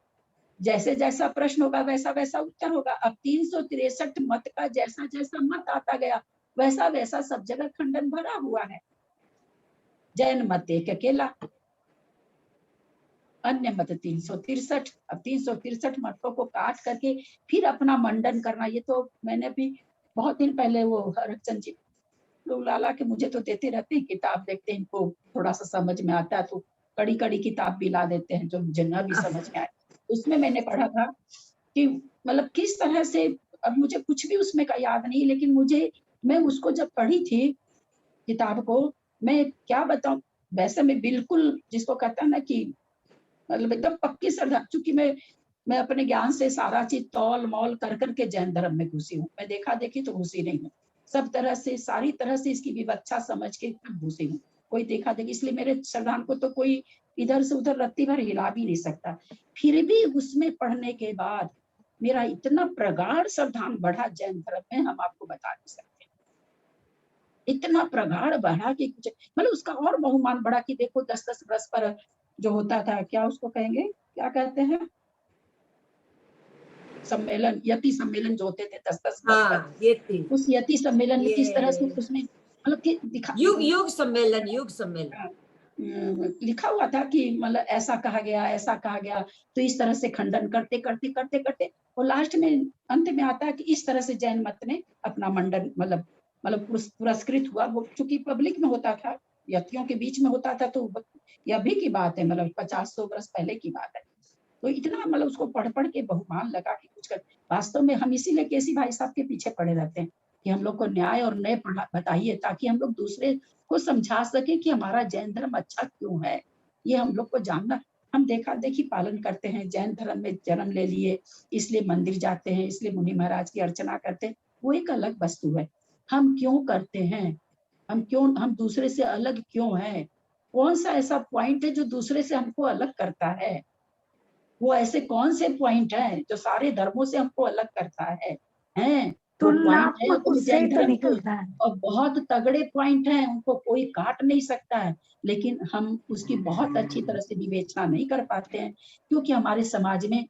जैसे जैसा प्रश्न होगा वैसा वैसा उत्तर होगा। अब 363 मत का जैसा जैसा मत आता गया, वैसा वैसा सब जगह खंडन भरा हुआ है। जैन मत एक अकेला, अन्य मत 363। अब 363 मतों को काट करके फिर अपना मंडन करना, ये तो मैंने भी बहुत दिन पहले वो हरचंद जी लोग ला के मुझे तो देते रहते हैं, किताब देखते हैं, इनको थोड़ा सा समझ में आता है तो कड़ी कड़ी किताब भी ला देते हैं जो मुझे न भी समझ में आए। उसमें मैंने पढ़ा था कि मतलब किस तरह से, अब मुझे कुछ भी उसमें का याद नहीं, लेकिन मैं उसको जब पढ़ी थी किताब को, मैं क्या बताऊं, वैसे मैं बिल्कुल जिसको कहता है ना कि मतलब एकदम पक्की श्रद्धा, चूंकि मैं अपने ज्ञान से सारा चीज तौल मौल कर करके जैन धर्म में घुसी हूँ। मैं देखा देखी तो घुसी नहीं हूँ, सब तरह से सारी तरह से इसकी विवक्षा समझ के घुसी हूँ। कोई देखा देखी, इसलिए मेरे श्रद्धान को तो कोई इधर से उधर रत्ती भर हिला भी नहीं सकता। फिर भी उसमें पढ़ने के बाद मेरा इतना प्रगाढ़ श्रद्धान बढ़ा जैन धर्म में, हम आपको बता नहीं सकते। इतना प्रगाढ़ बढ़ा कि कुछ मतलब उसका और बहुमान बढ़ा कि देखो 10-10 वर्ष पर जो होता था, क्या उसको कहेंगे, क्या कहते हैं, सम्मेलन, यति सम्मेलन जो होते थे 10-10 वर्ष हाँ, पर, ये थी उस यति सम्मेलन में किस तरह से उसमें मतलब कि युग सम्मेलन लिखा हुआ था कि मतलब ऐसा कहा गया, तो इस तरह से खंडन करते करते करते करते और लास्ट में अंत में आता है कि इस तरह से जैन मत ने अपना मंडन मतलब पुरस्कृत हुआ। वो चूंकि पब्लिक में होता था, यतियों के बीच में होता था, तो यह भी की बात है, मतलब 50-100 वर्ष पहले की बात है। तो इतना मतलब उसको पढ़ पढ़ के बहुमान लगा कि कुछ कर। वास्तव में हम इसीलिए केसी भाई साहब के पीछे पड़े रहते हैं कि हम लोग को न्याय और नए बताइए, ताकि हम लोग दूसरे को समझा सके कि हमारा जैन धर्म अच्छा क्यों है। ये हम लोग को जानना, हम देखा देखी पालन करते हैं, जैन धर्म में जन्म ले लिए इसलिए मंदिर जाते हैं, इसलिए मुनि महाराज की अर्चना करते हैं, वो एक अलग वस्तु है। हम क्यों करते हैं, हम दूसरे से अलग क्यों हैं, कौन सा ऐसा पॉइंट है जो दूसरे से हमको अलग करता है, वो ऐसे कौन से पॉइंट हैं जो सारे धर्मों से हमको अलग करता है, वो पॉइंट है अपने जैन धर्म को, और बहुत तगड़े पॉइंट हैं, उनको कोई काट नहीं सकता है, लेकिन हम उसकी बहुत अच्छी तरह से विवेचना नहीं कर पाते हैं, क्योंकि हमारे समाज में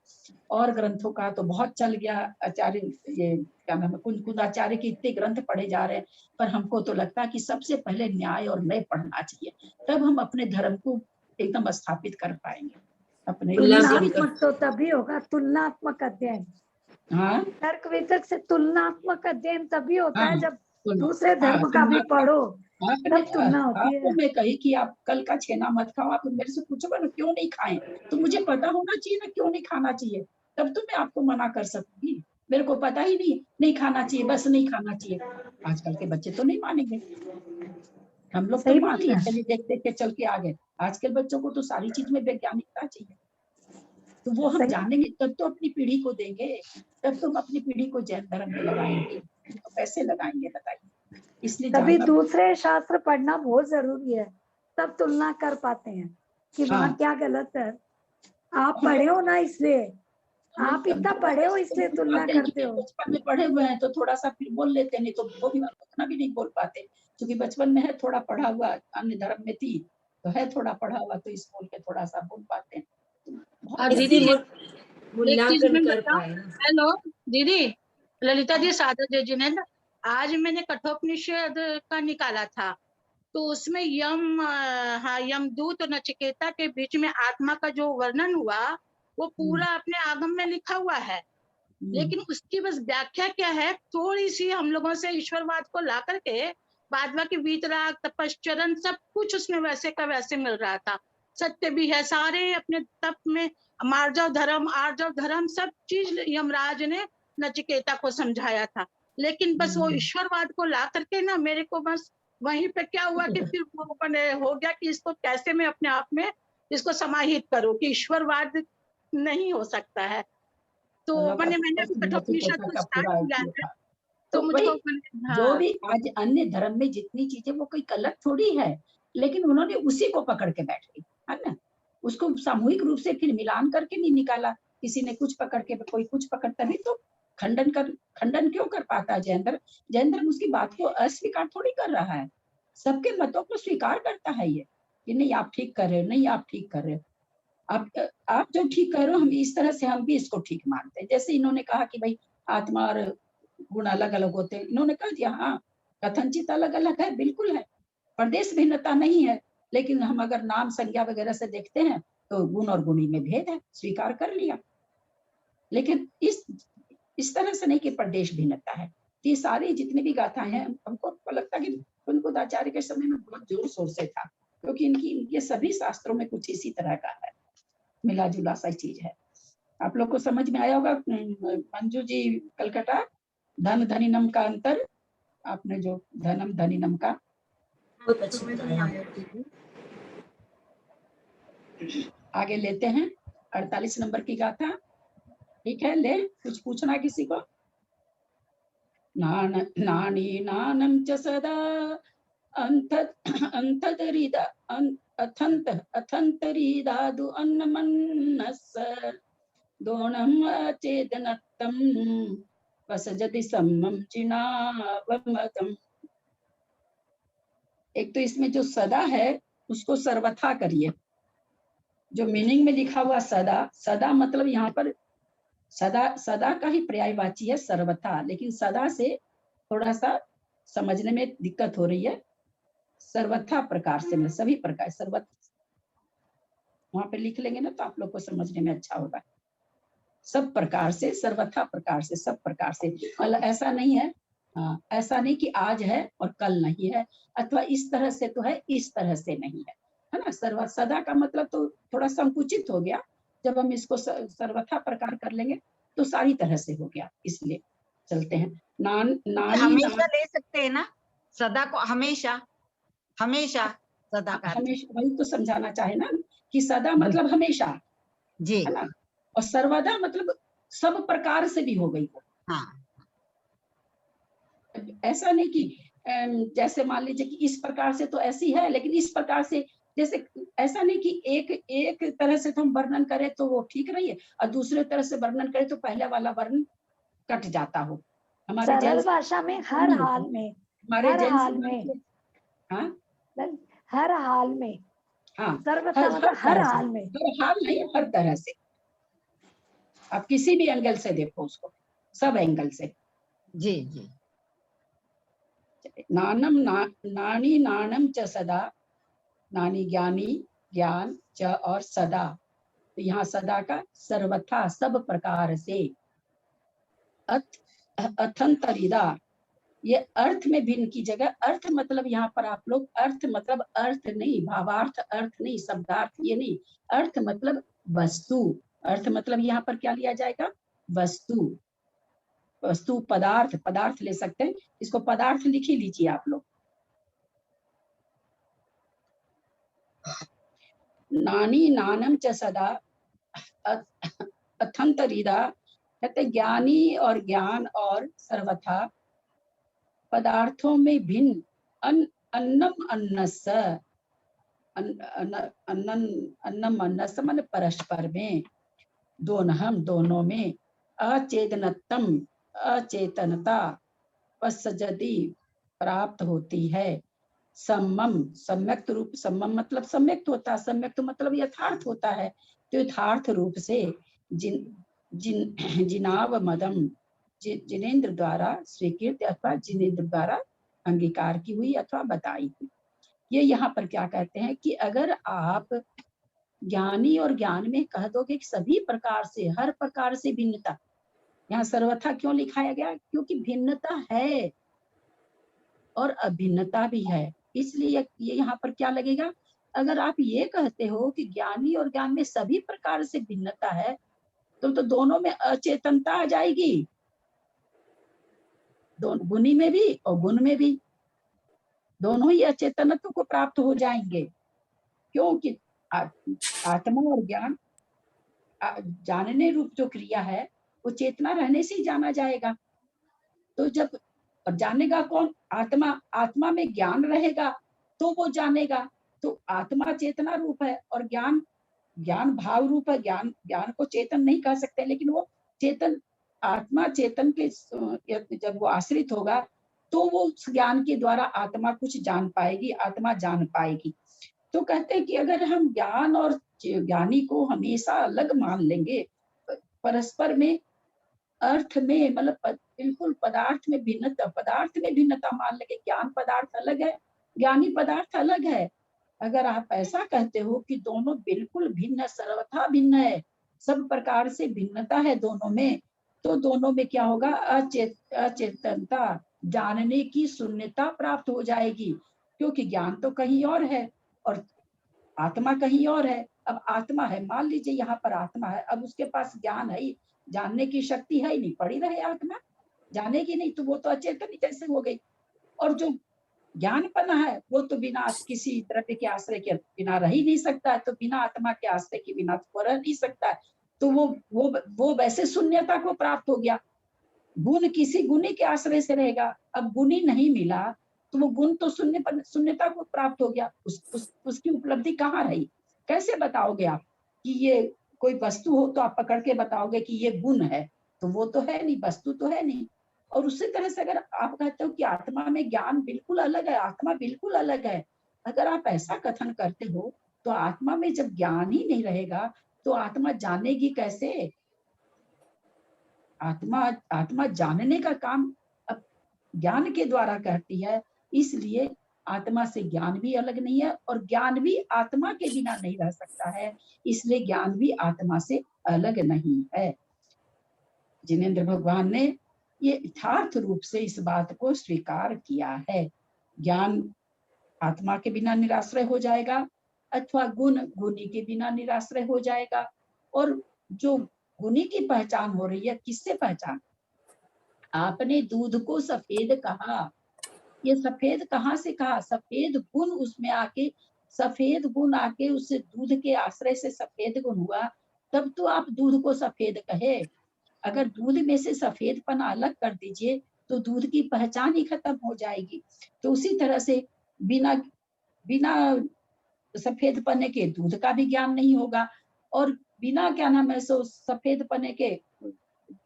और ग्रंथों का तो बहुत चल गया। आचार्य ये क्या नाम है, कुंद आचार्य के इतने ग्रंथ पढ़े जा रहे हैं, पर हमको तो लगता है कि सबसे पहले न्याय और नय पढ़ना चाहिए, तब हम अपने धर्म को एकदम स्थापित कर पाएंगे अपने। तुलनात्मक तो तभी होगा, तुलनात्मक अध्ययन। हाँ, तर्क वितर्क से तुलनात्मक अध्ययन तभी होता है जब दूसरे हाँ, धर्म का भी पढ़ो, आपने तब तुलना होती है। मैं कही कि आप कल का छेना मत खाओ, आप मेरे से पूछोगे ना क्यों नहीं खाएं, तो मुझे पता होना चाहिए ना क्यों नहीं खाना चाहिए, तब तो मैं आपको मना कर सकूंगी। मेरे को पता ही नहीं खाना चाहिए, बस नहीं खाना चाहिए। आजकल के बच्चे तो नहीं मानेंगे, हम लोग तो मान लिए, चलिए देख देख के चल के आ गए। आजकल बच्चों को तो सारी चीज में वैज्ञानिकता चाहिए, तो वो हम जानेंगे तब तो अपनी पीढ़ी को देंगे, तब तो हम अपनी पीढ़ी को जैन धर्म में लगाएंगे, तो कैसे लगाएंगे बताइए। इसलिए तभी दूसरे शास्त्र पढ़ना बहुत जरूरी है, तब तुलना कर पाते हैं कि वहाँ क्या गलत है। आप पढ़े हो ना, इसलिए आप इतना पढ़े हो इसलिए तुलना करते हो। बचपन में पढ़े हुए हैं तो थोड़ा सा फिर बोल लेते, नहीं तो वो भी उतना भी नहीं बोल पाते, क्योंकि बचपन में है थोड़ा पढ़ा हुआ, अन्य धर्म में थी तो है थोड़ा पढ़ा हुआ, तो इस बोल के थोड़ा सा बोल पाते हैं। दीदी मूल्यांकन कर पाए। हेलो दीदी, ललिता जी, सादा जय जिनेन्द्र। आज मैंने कठोपनिषद का निकाला था, तो उसमें यमदूत और नचिकेता के बीच में आत्मा का जो वर्णन हुआ वो पूरा अपने आगम में लिखा हुआ है, लेकिन उसकी बस व्याख्या क्या है, थोड़ी सी हम लोगों से ईश्वरवाद को ला करके बाद बाकी वीतराग तपश्चरण सब कुछ उसमें वैसे का वैसे मिल रहा था। सत्य भी है, सारे अपने तप में मार्जव धर्म आर्जव धर्म सब चीज यमराज ने नचिकेता को समझाया था, लेकिन बस वो ईश्वरवाद को ला करके ना मेरे को बस वहीं पे क्या हुआ कि फिर वो हो गया कि इसको कैसे मैं अपने आप में इसको समाहित करूं कि ईश्वरवाद नहीं हो सकता है। तो मैंने कठोपनिषद को स्टार्ट किया है, तो मुझको जो भी आज अन्य धर्म में जितनी चीजें वो कोई गलत थोड़ी है, लेकिन उन्होंने उसी को पकड़ के बैठ गई है ना, उसको सामूहिक रूप से फिर मिलान करके नहीं निकाला, किसी ने कुछ पकड़ के कोई कुछ पकड़, तभी तो खंडन क्यों कर पाता है जैन धर्म उसकी बात को अस्वीकार थोड़ी कर रहा है, सबके मतों को स्वीकार करता है ये कि नहीं आप ठीक कर रहे हो, नहीं आप ठीक कर रहे हो, आप जो ठीक कर रहे हो हम इस तरह से हम भी इसको ठीक मानते हैं। जैसे इन्होंने कहा कि भाई आत्मा और गुण अलग अलग होते हैं, इन्होंने कहा जी हाँ कथनचित अलग अलग है, बिल्कुल है, प्रदेश भिन्नता नहीं है, लेकिन हम अगर नाम संज्ञा वगैरह से देखते हैं तो गुण और गुणी में भेद है, स्वीकार कर लिया, लेकिन इस तरह से नहीं कि प्रदेश भिन्नता है। ये सारी जितनी भी गाथाएं हैं हमको लगता है कि कुंतुदाचार्य के समय में बहुत जोर शोर से था, क्योंकि इनके सभी शास्त्रों में कुछ इसी तरह का है, मिला जुला सा चीज है। आप लोग को समझ में आया होगा मंजू जी कलकत्ता, धन धनिनम का अंतर, आपने जो धनम धनिनम का बहुत अच्छी बताया। आगे लेते हैं 48 नंबर की गाथा। ठीक है, ले कुछ पूछना किसी को। नानी नानम च सदा अथंतरिदादु अन्नमन्नस्स दोनम अचेतनत्तम वसजति सम्मम जिनावमतम। एक तो इसमें जो सदा है उसको सर्वथा करिए। जो मीनिंग में लिखा हुआ सदा, सदा मतलब यहाँ पर सदा का ही पर्यायवाची है सर्वथा, लेकिन सदा से थोड़ा सा समझने में दिक्कत हो रही है। सर्वथा प्रकार से, मैं सभी प्रकार, सर्वथा वहां पे लिख लेंगे ना तो आप लोग को समझने में अच्छा होगा। सब प्रकार से, सर्वथा प्रकार से, सब प्रकार से, मतलब ऐसा नहीं है, ऐसा नहीं कि आज है और कल नहीं है, अथवा इस तरह से तो है, इस तरह से नहीं है ना। सदा का मतलब तो थोड़ा संकुचित हो गया, जब हम इसको सर्वथा प्रकार कर लेंगे तो सारी तरह से हो गया। इसलिए चलते हैं। हमेशा ले सकते हैं ना, सदा को हमेशा, हमेशा सदा का हमेशा, वही तो समझाना चाहे ना कि सदा मतलब हमेशा जी, है ना, और सर्वदा मतलब सब प्रकार से भी हो गई हो। हाँ, ऐसा नहीं कि जैसे मान लीजिए कि इस प्रकार से तो ऐसी है, लेकिन इस प्रकार से, जैसे ऐसा नहीं कि एक तरह से तो हम वर्णन करें तो वो ठीक रही है, और दूसरे तरह से वर्णन करें तो पहले वाला वर्ण कट जाता हो। हमारे सरल भाषा में हर हाल में, हमारे हर हाल में, हाँ हर हाल में, हाँ, सर्वथा मतलब हर हाल में, हर हाल नहीं, हर तरह से। आप किसी भी एंगल से देखो उसको, सब एंगल से। जी जी। नानम नानी नानम च सदा, नानी ज्ञानी, ज्ञान, च और सदा, तो यहाँ सदा का सर्वथा सब प्रकार से, अथंतरिदा, ये अर्थ में भिन्न की जगह, अर्थ मतलब यहाँ पर आप लोग अर्थ मतलब अर्थ नहीं, भावार्थ अर्थ नहीं, शब्दार्थ ये नहीं, अर्थ मतलब वस्तु। अर्थ मतलब यहाँ पर क्या लिया जाएगा, वस्तु। वस्तु पदार्थ, पदार्थ ले सकते हैं, इसको पदार्थ लिख ही लीजिए आप लोग। नानी नानम च सदा अथंतरिदा, कहते ज्ञानी और ज्ञान और सर्वथा पदार्थों में भिन्न, अन्नम अन्नस, अन्नम अन्नस मन परस्पर में, दोनों में, अचेतनतम अचेतनता, पसजति प्राप्त होती है, सम्मम सम्यक्त रूप, सम्मम मतलब सम्यक्त होता, सम्यक्त मतलब यथार्थ होता है, तो यथार्थ रूप से जिनाव मदम, जिनेन्द्र द्वारा स्वीकृत अथवा जिनेन्द्र द्वारा अंगीकार की हुई अथवा बताई हुई। ये यहाँ पर क्या कहते हैं कि अगर आप ज्ञानी और ज्ञान में कह दोगे कि सभी प्रकार से, हर प्रकार से भिन्नता, यहाँ सर्वथा क्यों लिखाया गया, क्योंकि भिन्नता है और अभिन्नता भी है, इसलिए ये यहाँ पर क्या लगेगा। अगर आप ये कहते हो कि ज्ञानी और ज्ञान में सभी प्रकार से भिन्नता है, तो दोनों में अचेतनता आ जाएगी, दोनों गुणी में भी और गुण में भी, दोनों ही अचेतनत्व को प्राप्त हो जाएंगे, क्योंकि आत्मा और ज्ञान, जानने रूप जो क्रिया है वो चेतना रहने से ही जाना जाएगा। तो जब, और जानेगा कौन, आत्मा, आत्मा में ज्ञान रहेगा तो वो जानेगा, तो आत्मा चेतना रूप है और ज्ञान, ज्ञान भाव रूप है, ज्ञान को चेतन नहीं कह सकते, लेकिन वो चेतन, आत्मा चेतन के जब वो आश्रित होगा तो वो उस ज्ञान के द्वारा आत्मा कुछ जान पाएगी, आत्मा जान पाएगी। तो कहते हैं कि अगर हम ज्ञान और ज्ञानी को हमेशा अलग मान लेंगे, परस्पर में, अर्थ में, मतलब बिल्कुल पदार्थ में भिन्नता मान लेंगे, ज्ञान पदार्थ अलग है, ज्ञानी पदार्थ अलग है। अगर आप ऐसा कहते हो कि दोनों बिल्कुल भिन्न, सर्वथा भिन्न है, सब प्रकार से भिन्नता है दोनों में, तो दोनों में क्या होगा, अचेतनता, जानने की शून्यता प्राप्त हो जाएगी, क्योंकि ज्ञान तो कहीं और है और आत्मा कहीं और है। अब आत्मा है, मान लीजिए यहाँ पर आत्मा है, अब उसके पास ज्ञान है ही, जानने की शक्ति है ही नहीं, पड़ी रहे आत्मा, जानेगी नहीं, तो वो तो अचेतन ही जैसे हो गई। और जो ज्ञान पना है वो तो बिना किसी द्रव्य के आश्रय के बिना रह ही नहीं सकता है, तो बिना आत्मा के आश्रय के बिना तो रह नहीं सकता है। तो वो वैसे शून्यता को प्राप्त हो गया। गुण किसी गुणी के आश्रय से रहेगा, अब गुणी नहीं मिला तो वो गुण तो शून्यता को प्राप्त हो गया। उसकी उपलब्धि कहाँ रही? कैसे बताओगे आप कि ये कोई वस्तु हो तो आप पकड़ के बताओगे कि ये गुण है, तो वो तो है नहीं, वस्तु तो है नहीं। और उसी तरह से अगर आप कहते हो कि आत्मा में ज्ञान बिल्कुल अलग है, आत्मा बिल्कुल अलग है, अगर आप ऐसा कथन करते हो तो आत्मा में जब ज्ञान ही नहीं रहेगा तो आत्मा जानेगी कैसे? आत्मा जानने का काम अब ज्ञान के द्वारा करती है, इसलिए आत्मा से ज्ञान भी अलग नहीं है और ज्ञान भी आत्मा के बिना नहीं रह सकता है, इसलिए ज्ञान भी आत्मा से अलग नहीं है। जिनेंद्र भगवान ने ये यथार्थ रूप से इस बात को स्वीकार किया है। ज्ञान आत्मा के बिना निराश्रय हो जाएगा अथवा गुण गुणी के बिना निराश्रय हो जाएगा। और जो गुणी की पहचान हो रही है, किससे पहचान? आपने दूध को सफेद कहा, ये सफेद कहाँ से कहा? सफेद गुण उसमें आके, सफेद गुण आके उससे दूध के आश्रय से सफेद गुण हुआ, तब तो आप दूध को सफेद कहे। अगर दूध में से सफेदपना अलग कर दीजिए तो दूध की पहचान ही खत्म हो जाएगी। तो उसी तरह से बिना बिना सफेद पने के दूध का भी ज्ञान नहीं होगा, और बिना क्या नाम है सो सफेद पने के,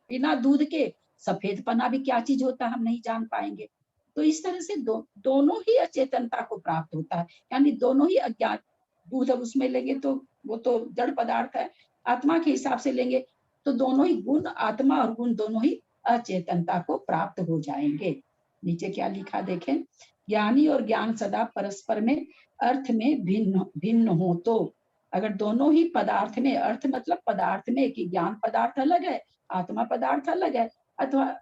बिना दूध के सफेद पना भी क्या चीज होता है हम नहीं जान पाएंगे। तो इस तरह से दोनों ही अचेतनता को प्राप्त होता है, यानी दोनों ही अज्ञान। दूध अब उसमें लेंगे तो वो तो जड़ पदार्थ है, आत्मा के हिसाब से लेंगे तो दोनों ही गुण, आत्मा और गुण दोनों ही अचेतनता को प्राप्त हो जाएंगे। नीचे क्या लिखा देखें, ज्ञानी और ज्ञान सदा परस्पर में अर्थ में भिन्न भिन्न हो। तो अगर दोनों ही पदार्थ में, अर्थ मतलब पदार्थ में, कि ज्ञान पदार्थ अलग है, आत्मा पदार्थ अलग है, अथवा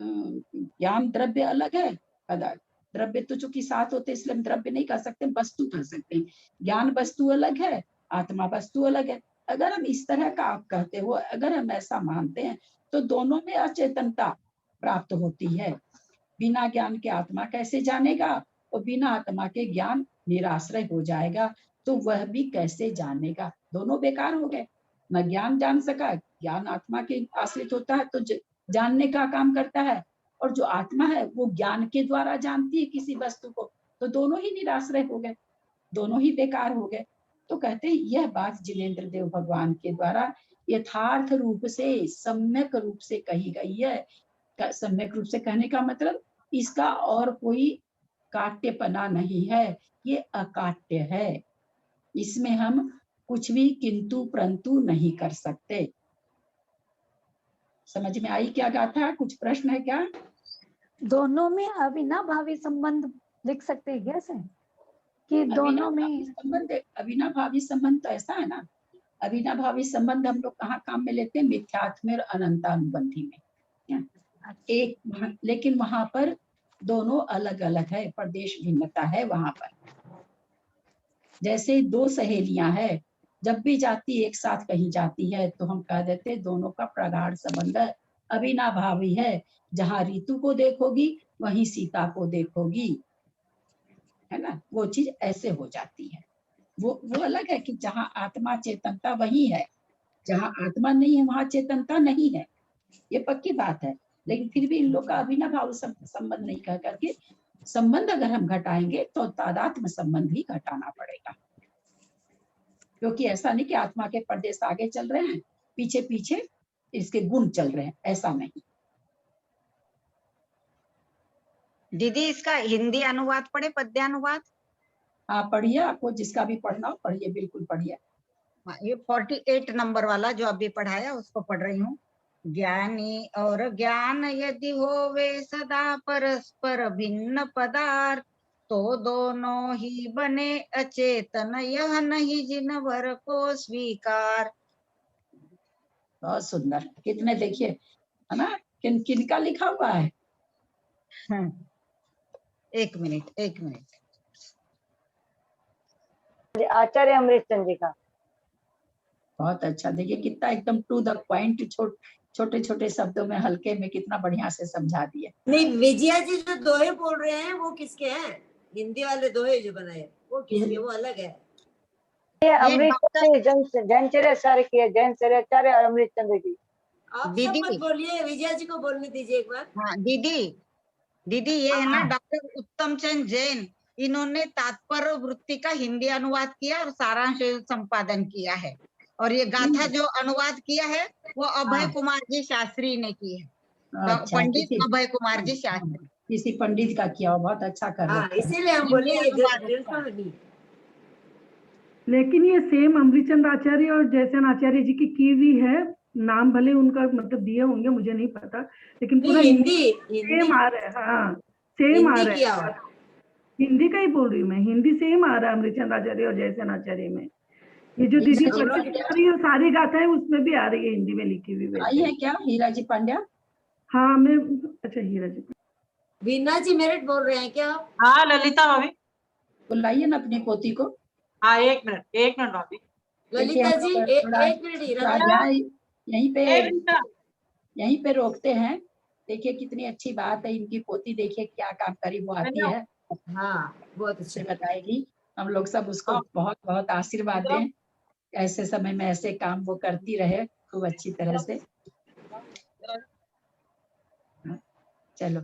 ज्ञान द्रव्य अलग है, पदार्थ द्रव्य तो चूंकि साथ होते इसलिए हम द्रव्य नहीं कह सकते, वस्तु कह सकते हैं। ज्ञान वस्तु अलग है, आत्मा वस्तु अलग है। अगर हम इस तरह का आप कहते हो, अगर हम ऐसा मानते हैं तो दोनों में अचेतनता प्राप्त होती है। बिना ज्ञान के आत्मा कैसे जानेगा, और बिना आत्मा के ज्ञान निराश्रय हो जाएगा तो वह भी कैसे जानेगा? दोनों बेकार हो गए। न ज्ञान जान सका, ज्ञान आत्मा के आश्रित होता है तो जानने का काम करता है, और जो आत्मा है वो ज्ञान के द्वारा जानती है किसी वस्तु को, तो दोनों ही निराश्रय हो गए, दोनों ही बेकार हो गए। तो कहते हैं यह बात जिनेंद्र देव भगवान के द्वारा यथार्थ रूप से, सम्यक रूप से कही गई है। सम्यक रूप से कहने का मतलब इसका और कोई काट्यपना नहीं है, ये अकाट्य है, इसमें हम कुछ भी किंतु परंतु नहीं कर सकते। समझ में आई क्या गाथा? कुछ प्रश्न है क्या? दोनों में अविनाभावी संबंध लिख सकते हैं कैसे, कि दोनों में संबंध, अविनाभावी संबंध तो ऐसा है ना, अविनाभावी संबंध हम लोग कहाँ काम में लेते हैं? मिथ्यात्म और अनंतानुबंधी में। एक, लेकिन वहां पर दोनों अलग अलग है, प्रदेश भिन्नता है वहां पर। जैसे दो सहेलियां हैं, जब भी जाती एक साथ कहीं जाती है तो हम कह देते दोनों का प्रगाढ़ संबंध अविनाभावी है। जहां ऋतु को देखोगी वहीं सीता को देखोगी, है ना, वो चीज ऐसे हो जाती है। वो अलग है कि जहां आत्मा चेतनता वही है, जहां आत्मा नहीं है वहां चेतनता नहीं है, ये पक्की बात है। लेकिन फिर भी इन लोग का अविनाभाव संबंध नहीं कह करके संबंध अगर हम घटाएंगे तो तादात्म्य संबंध ही घटाना पड़ेगा, क्योंकि ऐसा नहीं कि आत्मा के प्रदेश आगे चल रहे हैं, पीछे पीछे इसके गुण चल रहे हैं, ऐसा नहीं। दीदी इसका हिंदी अनुवाद पढ़े, पद्यानुवाद? हाँ पढ़िए, आपको जिसका भी पढ़ना हो पढ़िए, बिल्कुल पढ़िए। ये 48 नंबर वाला जो अभी पढ़ाया उसको पढ़ रही हूँ। ज्ञानी और ज्ञान यदि होवे सदा परस्पर भिन्न पदार्थ, तो दोनों ही बने अचेतन, यह नहीं जिनवर को स्वीकार। बहुत सुंदर, कितने देखिए, है ना, किनका लिखा हुआ है? एक मिनट। आचार्य अमृत चंद जी का बहुत अच्छा, देखिए कितना एकदम टू द पॉइंट, छोटे छोटे शब्दों में हल्के में कितना बढ़िया से समझा दिया। नहीं, विजया जी जो दोहे बोल रहे हैं वो किसके हैं? हिंदी वाले दोहे जो बनाए वो किसके? वो अलग है। ये अमृत जैनचर्या सर की है, जैनचर्याचार्य अमृत चंद्र की। आप सब दीदी। मत बोलिए, विजया जी को बोलने दीजिए एक बार। हाँ दीदी ये है ना डॉक्टर उत्तम चंद जैन, इन्होंने तात्पर्य वृत्ति का हिंदी अनुवाद किया और सारांश संपादन किया है। और ये गाथा जो अनुवाद किया है वो अभय कुमार जी शास्त्री ने की है। अच्छा, पंडित अभय कुमार जी शास्त्री, किसी पंडित का किया हो, बहुत अच्छा कर रहे हाँ, हैं। इसीलिए हम बोले लेकिन ये सेम अमृतचंद आचार्य और जयसेन आचार्य जी की हुई है, नाम भले उनका मतलब दिए होंगे मुझे नहीं पता, लेकिन पूरा हिंदी सेम आ रहा है। हाँ सेम आ रहा है, हिंदी का ही बोल रही हूँ मैं, हिंदी सेम आ रहा है अमृतचंद आचार्य और जयसेन आचार्य में। ये जो दीदी रही है सारी गाथाएं उसमें भी आ रही है हिंदी में लिखी हुई। आई है क्या हीरा जी पांड्या? हाँ मैं, अच्छा हीरा जी। वीना जी मेरिट बोल रहे हैं क्या? हाँ ललिता भाभी, बुलाइए ना अपनी पोती को। हाँ एक मिनट भाभी। ललिता जी एक मिनट, यहीं पे रोकते हैं। देखिए कितनी अच्छी बात है, इनकी पोती देखिए क्या काम करी, वो आती है। हाँ बहुत अच्छे बताएगी, हम लोग सब उसको बहुत बहुत आशीर्वाद दें, ऐसे समय में ऐसे काम वो करती रहे खूब अच्छी तरह से। चलो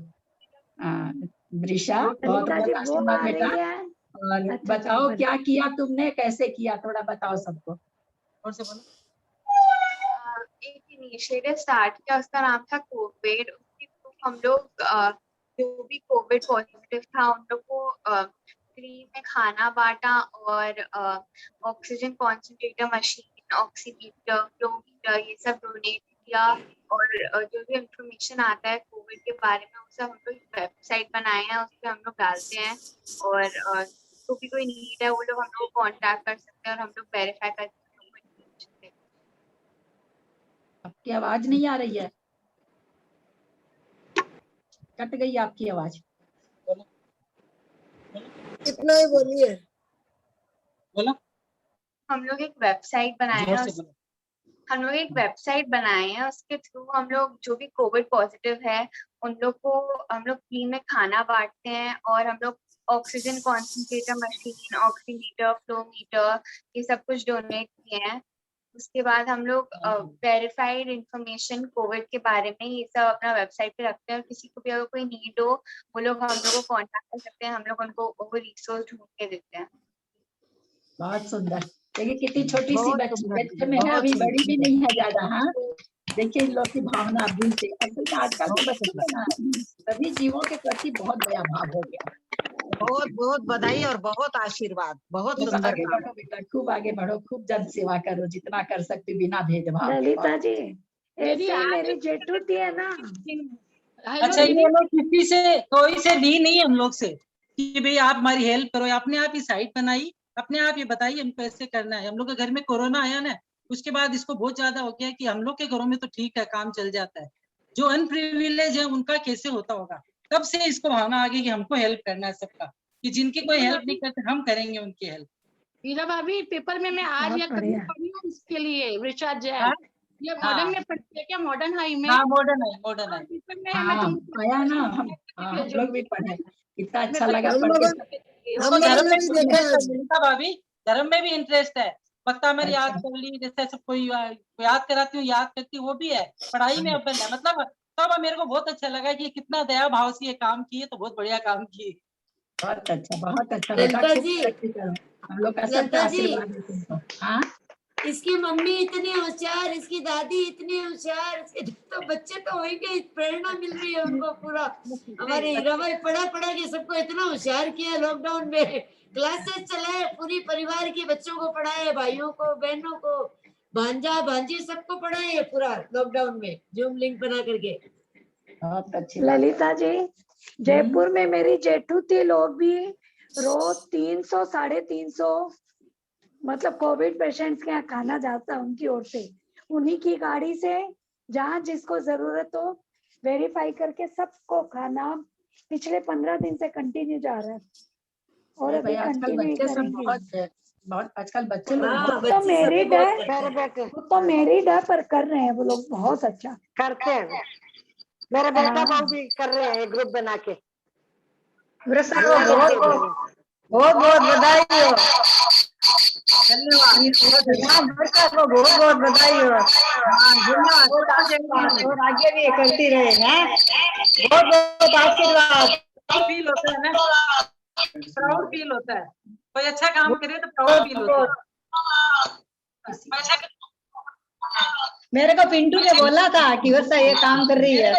वृषा, बहुत बहुत आशीर्वाद बेटा। और बताओ क्या किया तुमने, कैसे किया, थोड़ा बताओ सबको। और से बोलो। एक इनिशिएटिव स्टार्ट किया, उसका नाम था कोविड। उसके थ्रू हम लोग जो भी कोविड पॉजिटिव था उन लोग को फ्री में खाना बांटा और oxygen concentrator machine, oximeter, flowmeter ये सब डोनेट किया। और जो भी इंफॉर्मेशन आता है कोविड के बारे में उसे हम लोग वेबसाइट बनाए हैं, उस पर हम लोग डालते हैं। और जो भी कोई नीड है वो लोग हम लोग कॉन्टैक्ट कर सकते हैं और हम लोग वेरीफाई करते हैं। आपकी आवाज नहीं आ रही है, कट गई आपकी आवाज। इतना ही बोलिए। बोलो। हम लोग एक वेबसाइट बनाए हैं, उसके थ्रू हम लोग जो भी कोविड पॉजिटिव है उन लोग को हम लोग फ्री में खाना बांटते हैं। और हम लोग oxygen concentrator machine, oximeter, flowmeter ये सब कुछ डोनेट किए हैं। उसके बाद हम लोग वेरीफाइड इंफॉर्मेशन कोविड के बारे में ये सब अपना वेबसाइट पे रखते हैं। और किसी को भी अगर कोई नीड हो वो लोग हम लोग को कांटेक्ट कर सकते हैं, हम लोग उनको वो रिसोर्स ढूंढ के देते हैं। बहुत सुंदर। देखिए कितनी छोटी सी बच्चे में है, अभी बड़ी भी नहीं है ज्यादा। हाँ देखिए इन लोग की भावना अभी से, आजकल के बच्चों में ना सभी जीवों के प्रति बहुत बड़ा भाव हो गया। बहुत बहुत बधाई और बहुत आशीर्वाद, बहुत सुंदर। आगे बढ़ो बेटा, खूब आगे बढ़ो, खूब जन सेवा करो जितना कर सकते बिना भेदभाव। ललिता जी ऐसे मेरी जेठू थी है ना। अच्छा ये लोग किसी से कोई से ली नहीं हम लोग से कि भाई आप हमारी हेल्प करो, अपने आप ही साइट बनाई, अपने आप ये बताइए हमको ऐसे करना है। हम लोग के घर में कोरोना आया ना, उसके बाद इसको बहुत ज्यादा हो गया कि हम लोग के घरों में तो ठीक है काम चल जाता है, जो अनप्रिविलेज है उनका कैसे होता होगा। तब से इसको भावना आ गई कि हमको हेल्प करना है सबका, कि जिनकी कोई हेल्प नहीं करते हम करेंगे उनकी हेल्प। हीरा भाभी पेपर में मैं आज या कभी पढ़ी हूँ इसके लिए रिचार्ज है। ये मॉडर्न में पढ़ती है क्या? मॉडर्न हाई में? हाँ मॉडर्न है। पेपर में मैं तुमको आया ना, हम लोग भी पढ़े, कितना अच्छा लगा भाभी। धर्म में भी इंटरेस्ट है, पक्का मेरी याद कर ली, जैसे सब कोई याद कराती हूँ, याद करती वो भी है, पढ़ाई में अपन है। मतलब तब मेरे को बहुत अच्छा लगा कि कितना दया भाव से ये काम किए, तो बहुत बढ़िया काम किए। बहुत अच्छा, बहुत अच्छा। ललिता जी, हम लोग का सबका आशीर्वाद है तुमको। हाँ इसकी मम्मी इतनी होशियार, इसकी दादी इतनी होशियार, इसके तो बच्चे तो होंगे, प्रेरणा मिल रही है उनको पूरा। हमारे हीरा भाई पढ़ा के सबको इतना होशियार किया। लॉकडाउन में क्लासेस चलाए, पूरी परिवार के बच्चों को पढ़ाए, भाइयों को, बहनों को, भांजा भांजी सबको पढ़ाए पूरा लॉकडाउन में जूम लिंक बना करके। बहुत अच्छी ललिता जी जयपुर में मेरी जेठू थी, लोग भी रोज 300 350 मतलब कोविड पेशेंट्स के यहाँ खाना जाता है उनकी ओर से, उन्हीं की गाड़ी से जहाँ जिसको जरूरत हो वेरीफाई करके सबको खाना पिछले 15 दिन से कंटिन्यू जा रहा है और अरे अभी भाई आजकल कंटिन्यू बच्चे सब करेंगे। बहुत आजकल बच्चे लोग हाँ, बहुत तो मेरिड है, मेरे बेटे वो तो मेरिड है पर कर रहे हैं वो लोग बहुत अच्छा। करते हैं, मेरे बेटा हाँ। बहू भी कर रहे हैं ग्रुप बना के। वृषा को बहुत बहुत बधाई हो। धन्यवाद। वृषा को बहुत बहुत बधाई हो। धन्यवाद और आगे भी करती रहे हैं। बहुत बहुत आशीर्वाद। फील होता है ना, प्राउड फील होता है, कोई अच्छा काम करे तो प्राउड फील होता है। मेरे को पिंटू ने बोला था कि वर्षा ये काम कर रही है,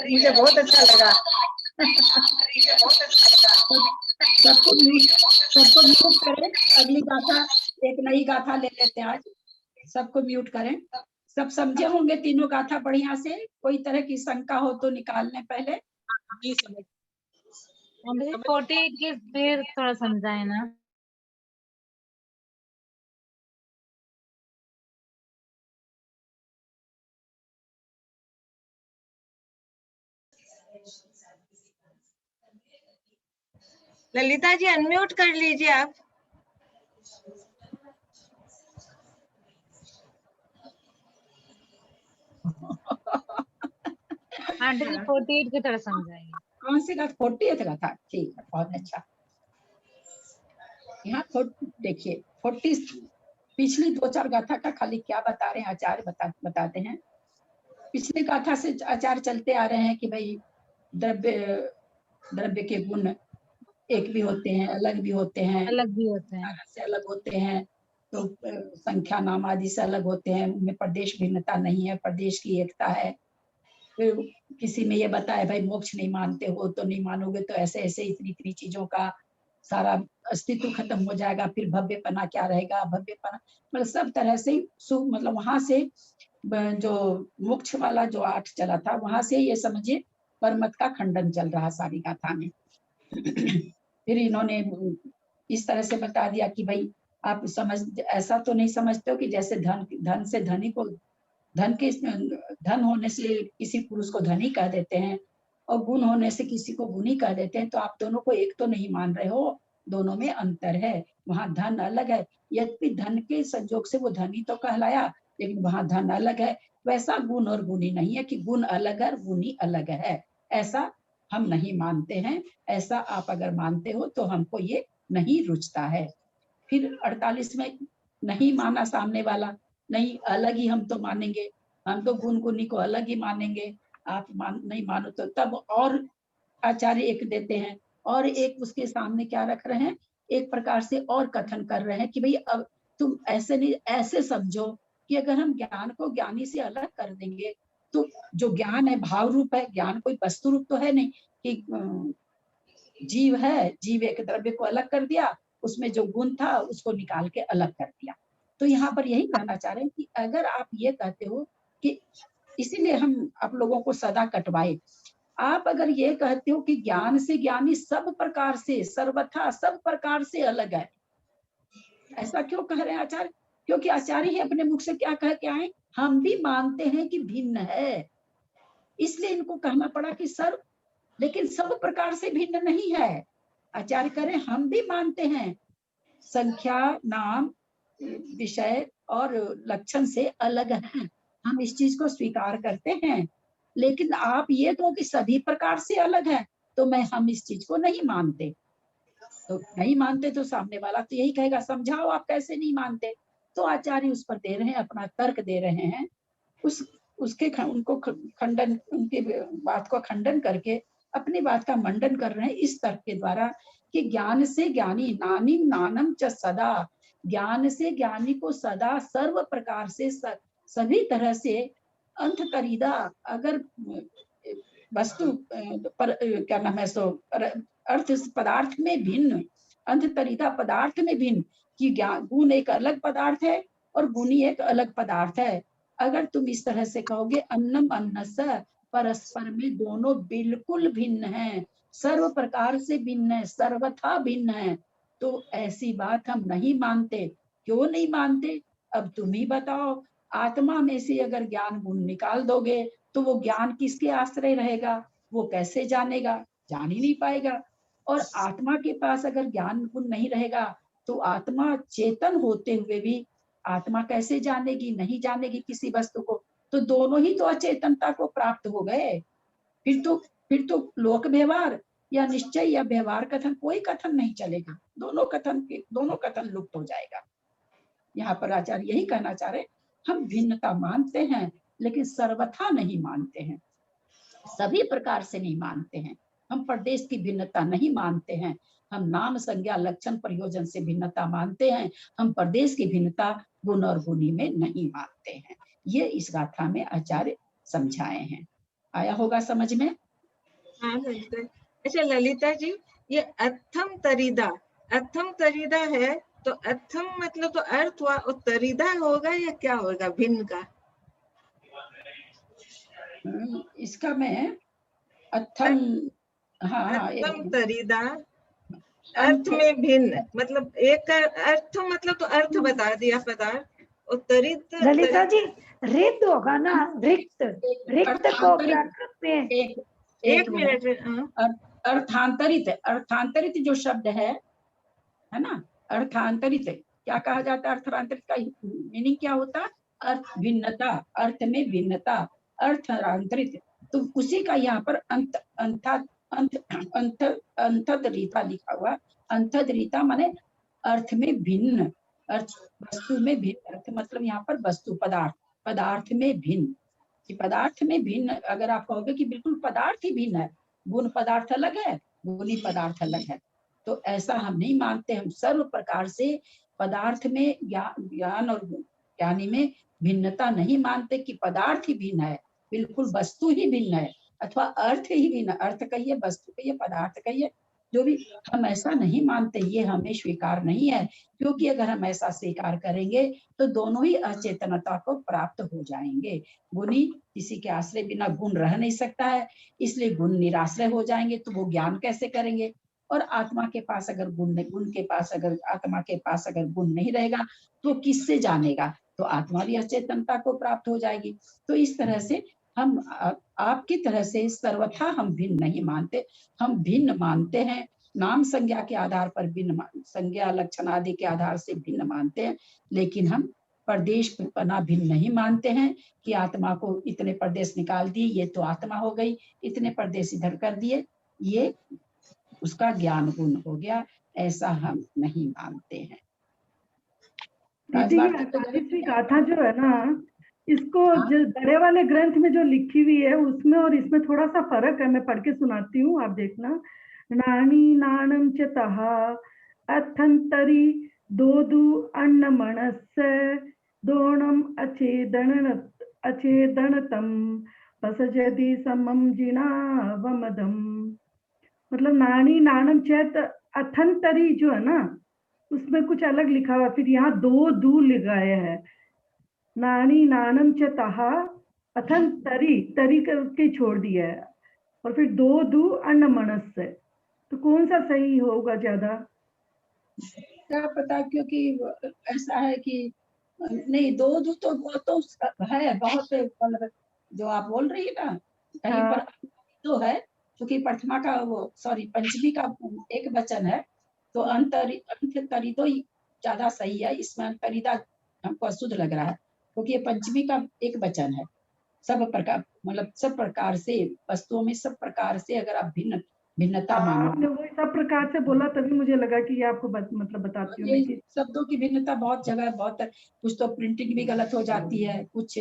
मुझे बहुत अच्छा लगा। सबको म्यूट करें। अगली गाथा, एक नई गाथा ले लेते हैं आज। सबको म्यूट करें। सब समझे होंगे तीनों गाथा बढ़िया से? कोई तरह की शंका हो तो निकाल लें पहले। 48 की फिर थोड़ा समझाए ना। ललिता जी अनम्यूट कर लीजिए आप। हाँ 48 की तरह समझाएंगे। कौन सी गाथा? 48 गाथा, ठीक है, बहुत अच्छा। यहाँ देखिए 40 पिछली 2-4 गाथा का खाली क्या बता रहे हैं आचार्य बताते हैं। पिछली गाथा से आचार्य चलते आ रहे हैं कि भाई द्रव्य के गुण एक भी होते हैं, अलग भी होते हैं, अलग भी होते हैं, से अलग होते हैं, तो संख्या नाम आदि से अलग होते हैं, उनमें प्रदेश भिन्नता नहीं है, प्रदेश की एकता है। फिर किसी में ये बताया भाई मोक्ष नहीं मानते हो तो नहीं मानोगे तो ऐसे ऐसे इतनी इतनी चीजों का सारा अस्तित्व खत्म हो जाएगा, फिर भव्यपना क्या रहेगा, भव्यपना मतलब सब तरह से मतलब वहां से जो मोक्ष वाला जो 8 चला था वहां से ये समझिए परमत का खंडन चल रहा सारी गाथा में। फिर इन्होंने इस तरह से बता दिया कि भाई आप ऐसा तो नहीं समझते हो कि जैसे धन से धनी को धन होने से किसी पुरुष को धनी कह देते हैं और गुण होने से किसी को गुणी कह देते हैं, तो आप दोनों को एक तो नहीं मान रहे हो, दोनों में अंतर है। वहां धन अलग है, यद्यपि धन के संयोग से वो धनी तो कहलाया, लेकिन वहां धन अलग है। वैसा गुण और गुणी नहीं है कि गुण अलग है गुणी अलग है, ऐसा हम नहीं मानते हैं। ऐसा आप अगर मानते हो तो हमको ये नहीं रुचता है। फिर 48 में नहीं माना सामने वाला, नहीं अलग ही हम तो मानेंगे, हम तो गुण गुणी को अलग ही मानेंगे, आप नहीं मानो तो तब और आचार्य एक देते हैं और एक उसके सामने क्या रख रहे हैं, एक प्रकार से और कथन कर रहे हैं कि भाई अब तुम ऐसे नहीं, ऐसे समझो कि अगर हम ज्ञान को ज्ञानी से अलग कर देंगे तो जो ज्ञान है भाव रूप है, ज्ञान कोई वस्तु रूप तो है नहीं कि जीव है, जीव एक द्रव्य को अलग कर दिया, उसमें जो गुण था उसको निकाल के अलग कर दिया। तो यहाँ पर यही कहना चाह रहे हैं कि अगर आप ये कहते हो कि इसीलिए हम आप लोगों को सदा कटवाए, आप अगर ये कहते हो कि ज्ञान से ज्ञानी सब प्रकार से सर्वथा सब प्रकार से अलग है, ऐसा क्यों कह रहे हैं आचार्य? क्योंकि आचार्य ही अपने मुख से क्या कह के आए, हम भी मानते हैं कि भिन्न है, इसलिए इनको कहना पड़ा कि सर्व, लेकिन सब प्रकार से भिन्न नहीं है। आचार्य कह रहे हैं हम भी मानते हैं संख्या नाम विषय और लक्षण से अलग है, हम इस चीज को स्वीकार करते हैं, लेकिन आप ये कहो कि सभी प्रकार से अलग है तो हम इस चीज को नहीं मानते। तो नहीं मानते तो सामने वाला तो यही कहेगा समझाओ आप कैसे नहीं मानते। तो आचार्य उस पर दे रहे हैं, अपना तर्क दे रहे हैं, उसके उनको खंडन, उनकी बात को खंडन करके अपनी बात का मंडन कर रहे हैं इस तर्क के द्वारा कि ज्ञान से ज्ञानी नानिम नानम च सदा, ज्ञान से ज्ञानी को सदा सर्व प्रकार से सभी तरह से अंततरीदा, अगर वस्तु पर क्या नाम है सो अर्थ पदार्थ में भिन्न, अंततरीदा पदार्थ में भिन्न, कि गुण एक अलग पदार्थ है और गुणी एक अलग पदार्थ है। अगर तुम इस तरह से कहोगे अन्नम अन्नस परस्पर में दोनों बिल्कुल भिन्न हैं, सर्व प्रकार से भिन्न है, सर्वथा भिन्न है, तो ऐसी बात हम नहीं मानते। क्यों नहीं मानते? अब तुम ही बताओ। आत्मा में से अगर ज्ञान गुण निकाल दोगे तो वो ज्ञान किसके आश्रय रहेगा? वो कैसे जानेगा? जान ही नहीं पाएगा। और आत्मा के पास अगर ज्ञान गुण नहीं रहेगा तो आत्मा चेतन होते हुए भी आत्मा कैसे जानेगी? नहीं जानेगी किसी वस्तु को। तो दोनों ही तो अचेतनता को प्राप्त हो गए। फिर तो लोक व्यवहार या निश्चय या व्यवहार कथन, कोई कथन नहीं चलेगा। दोनों कथन लुप्त हो जाएगा। यहाँ पर आचार्य यही कहना चाह रहे, हम भिन्नता मानते हैं लेकिन सर्वथा नहीं मानते हैं, सभी प्रकार से नहीं मानते हैं। हम प्रदेश की भिन्नता नहीं मानते हैं, हम नाम संज्ञा लक्षण प्रयोजन से भिन्नता मानते हैं। हम प्रदेश की भिन्नता गुण और गुणी में नहीं मानते हैं। ये इस गाथा में आचार्य समझाए हैं। आया होगा समझ में? हाँ ललिता। अच्छा ललिता जी, ये अथम तरीदा है, तो अथम मतलब तो अर्थ हुआ, और तरीदा होगा या क्या होगा भिन्न का? इसका मैं अथम, हाँ अथम तरीदा अर्थ में भिन्न, मतलब एक का अर्थ मतलब तो अर्थ बता दिया पदार्थ, और तरित ललिता जी रिक्त होगा ना, रिक्त को प्राकृत में एक मिनट। अर्थांतरित जो शब्द है ना, अर्थांतरित क्या कहा जाता है? अर्थांतरित का मीनिंग क्या होता है? अर्थ भिन्नता, अर्थ में भिन्नता, अर्थांतरित। तो उसी का यहाँ पर अंतदरीता लिखा हुआ। अंतदरीता माने अर्थ में भिन्न, अर्थ वस्तु में भिन्न, अर्थ मतलब यहाँ पर वस्तु पदार्थ में भिन्न। कि पदार्थ में भिन्न, अगर आप कहोगे कि बिल्कुल पदार्थ ही भिन्न है, गुण पदार्थ अलग है, गुणी पदार्थ अलग है, तो ऐसा हम नहीं मानते। हम सर्व प्रकार से पदार्थ में ज्ञान और ज्ञानी में भिन्नता नहीं मानते कि पदार्थ ही भिन्न है, बिल्कुल वस्तु ही भिन्न है, अथवा अर्थ ही भिन्न, अर्थ कहिए, वस्तु कहिए, पदार्थ कहिए, जो भी, हम ऐसा नहीं मानते। ये हमें स्वीकार नहीं है, क्योंकि अगर हम ऐसा स्वीकार करेंगे तो दोनों ही अचेतनता को प्राप्त हो जाएंगे। गुणी किसी के आश्रय बिना गुण रह नहीं सकता है, इसलिए गुण निराश्रय हो जाएंगे, तो वो ज्ञान कैसे करेंगे? और आत्मा के पास अगर आत्मा के पास अगर गुण नहीं रहेगा तो किससे जानेगा? तो आत्मा भी अचेतनता को प्राप्त हो जाएगी। तो इस तरह से हम आपकी तरह से सर्वथा हम भिन्न नहीं मानते, हम भिन्न मानते हैं, नाम संज्ञा के आधार पर भिन्न, संज्ञा लक्षण आदि के आधार से भिन्न मानते हैं, लेकिन हम प्रदेश पना भिन्न नहीं मानते हैं कि आत्मा को इतने प्रदेश निकाल दिए, ये तो आत्मा हो गई, इतने प्रदेश इधर कर दिए, ये उसका ज्ञान गुण हो गया, ऐसा हम नहीं मानते हैं। गाथा जो है ना, इसको जो बड़े वाले ग्रंथ में जो लिखी हुई है उसमें और इसमें थोड़ा सा फर्क है। मैं पढ़ के सुनाती हूँ, आप देखना। नानी नाणम च तहा अथंतरी दोदु अन्नमणस्य दोणम अचेदनतम पसजदि समम जिनावमदम। मतलब नानी नाणम चेत अथंतरी जो है ना, उसमें कुछ अलग लिखा हुआ, फिर यहाँ दो दू लगाया है। नानी नानम च तहा अथन तरी करके छोड़ दिया है, और फिर दो दू अन्न मनस से। तो कौन सा सही होगा ज्यादा? क्या पता, क्योंकि ऐसा है कि नहीं, दो दू तो वो तो है बहुत, मतलब जो आप बोल रही है ना, कहीं पर तो है, क्योंकि प्रथमा का वो पंचमी का एक वचन है, तो अंतरी तो ज्यादा सही है। इसमें अंतरिदा हमको अशुद्ध लग रहा है, क्योंकि ये पंचमी का एक वचन है। सब प्रकार, मतलब सब प्रकार से वस्तुओं में सब प्रकार से अगर आप भिन्नता मानो। आपने वो सब प्रकार से बोला, तभी मुझे लगा कि ये आपको मतलब बताती हूँ कि शब्दों की भिन्नता बहुत जगह बहुत, कुछ तो प्रिंटिंग भी गलत हो जाती है, कुछ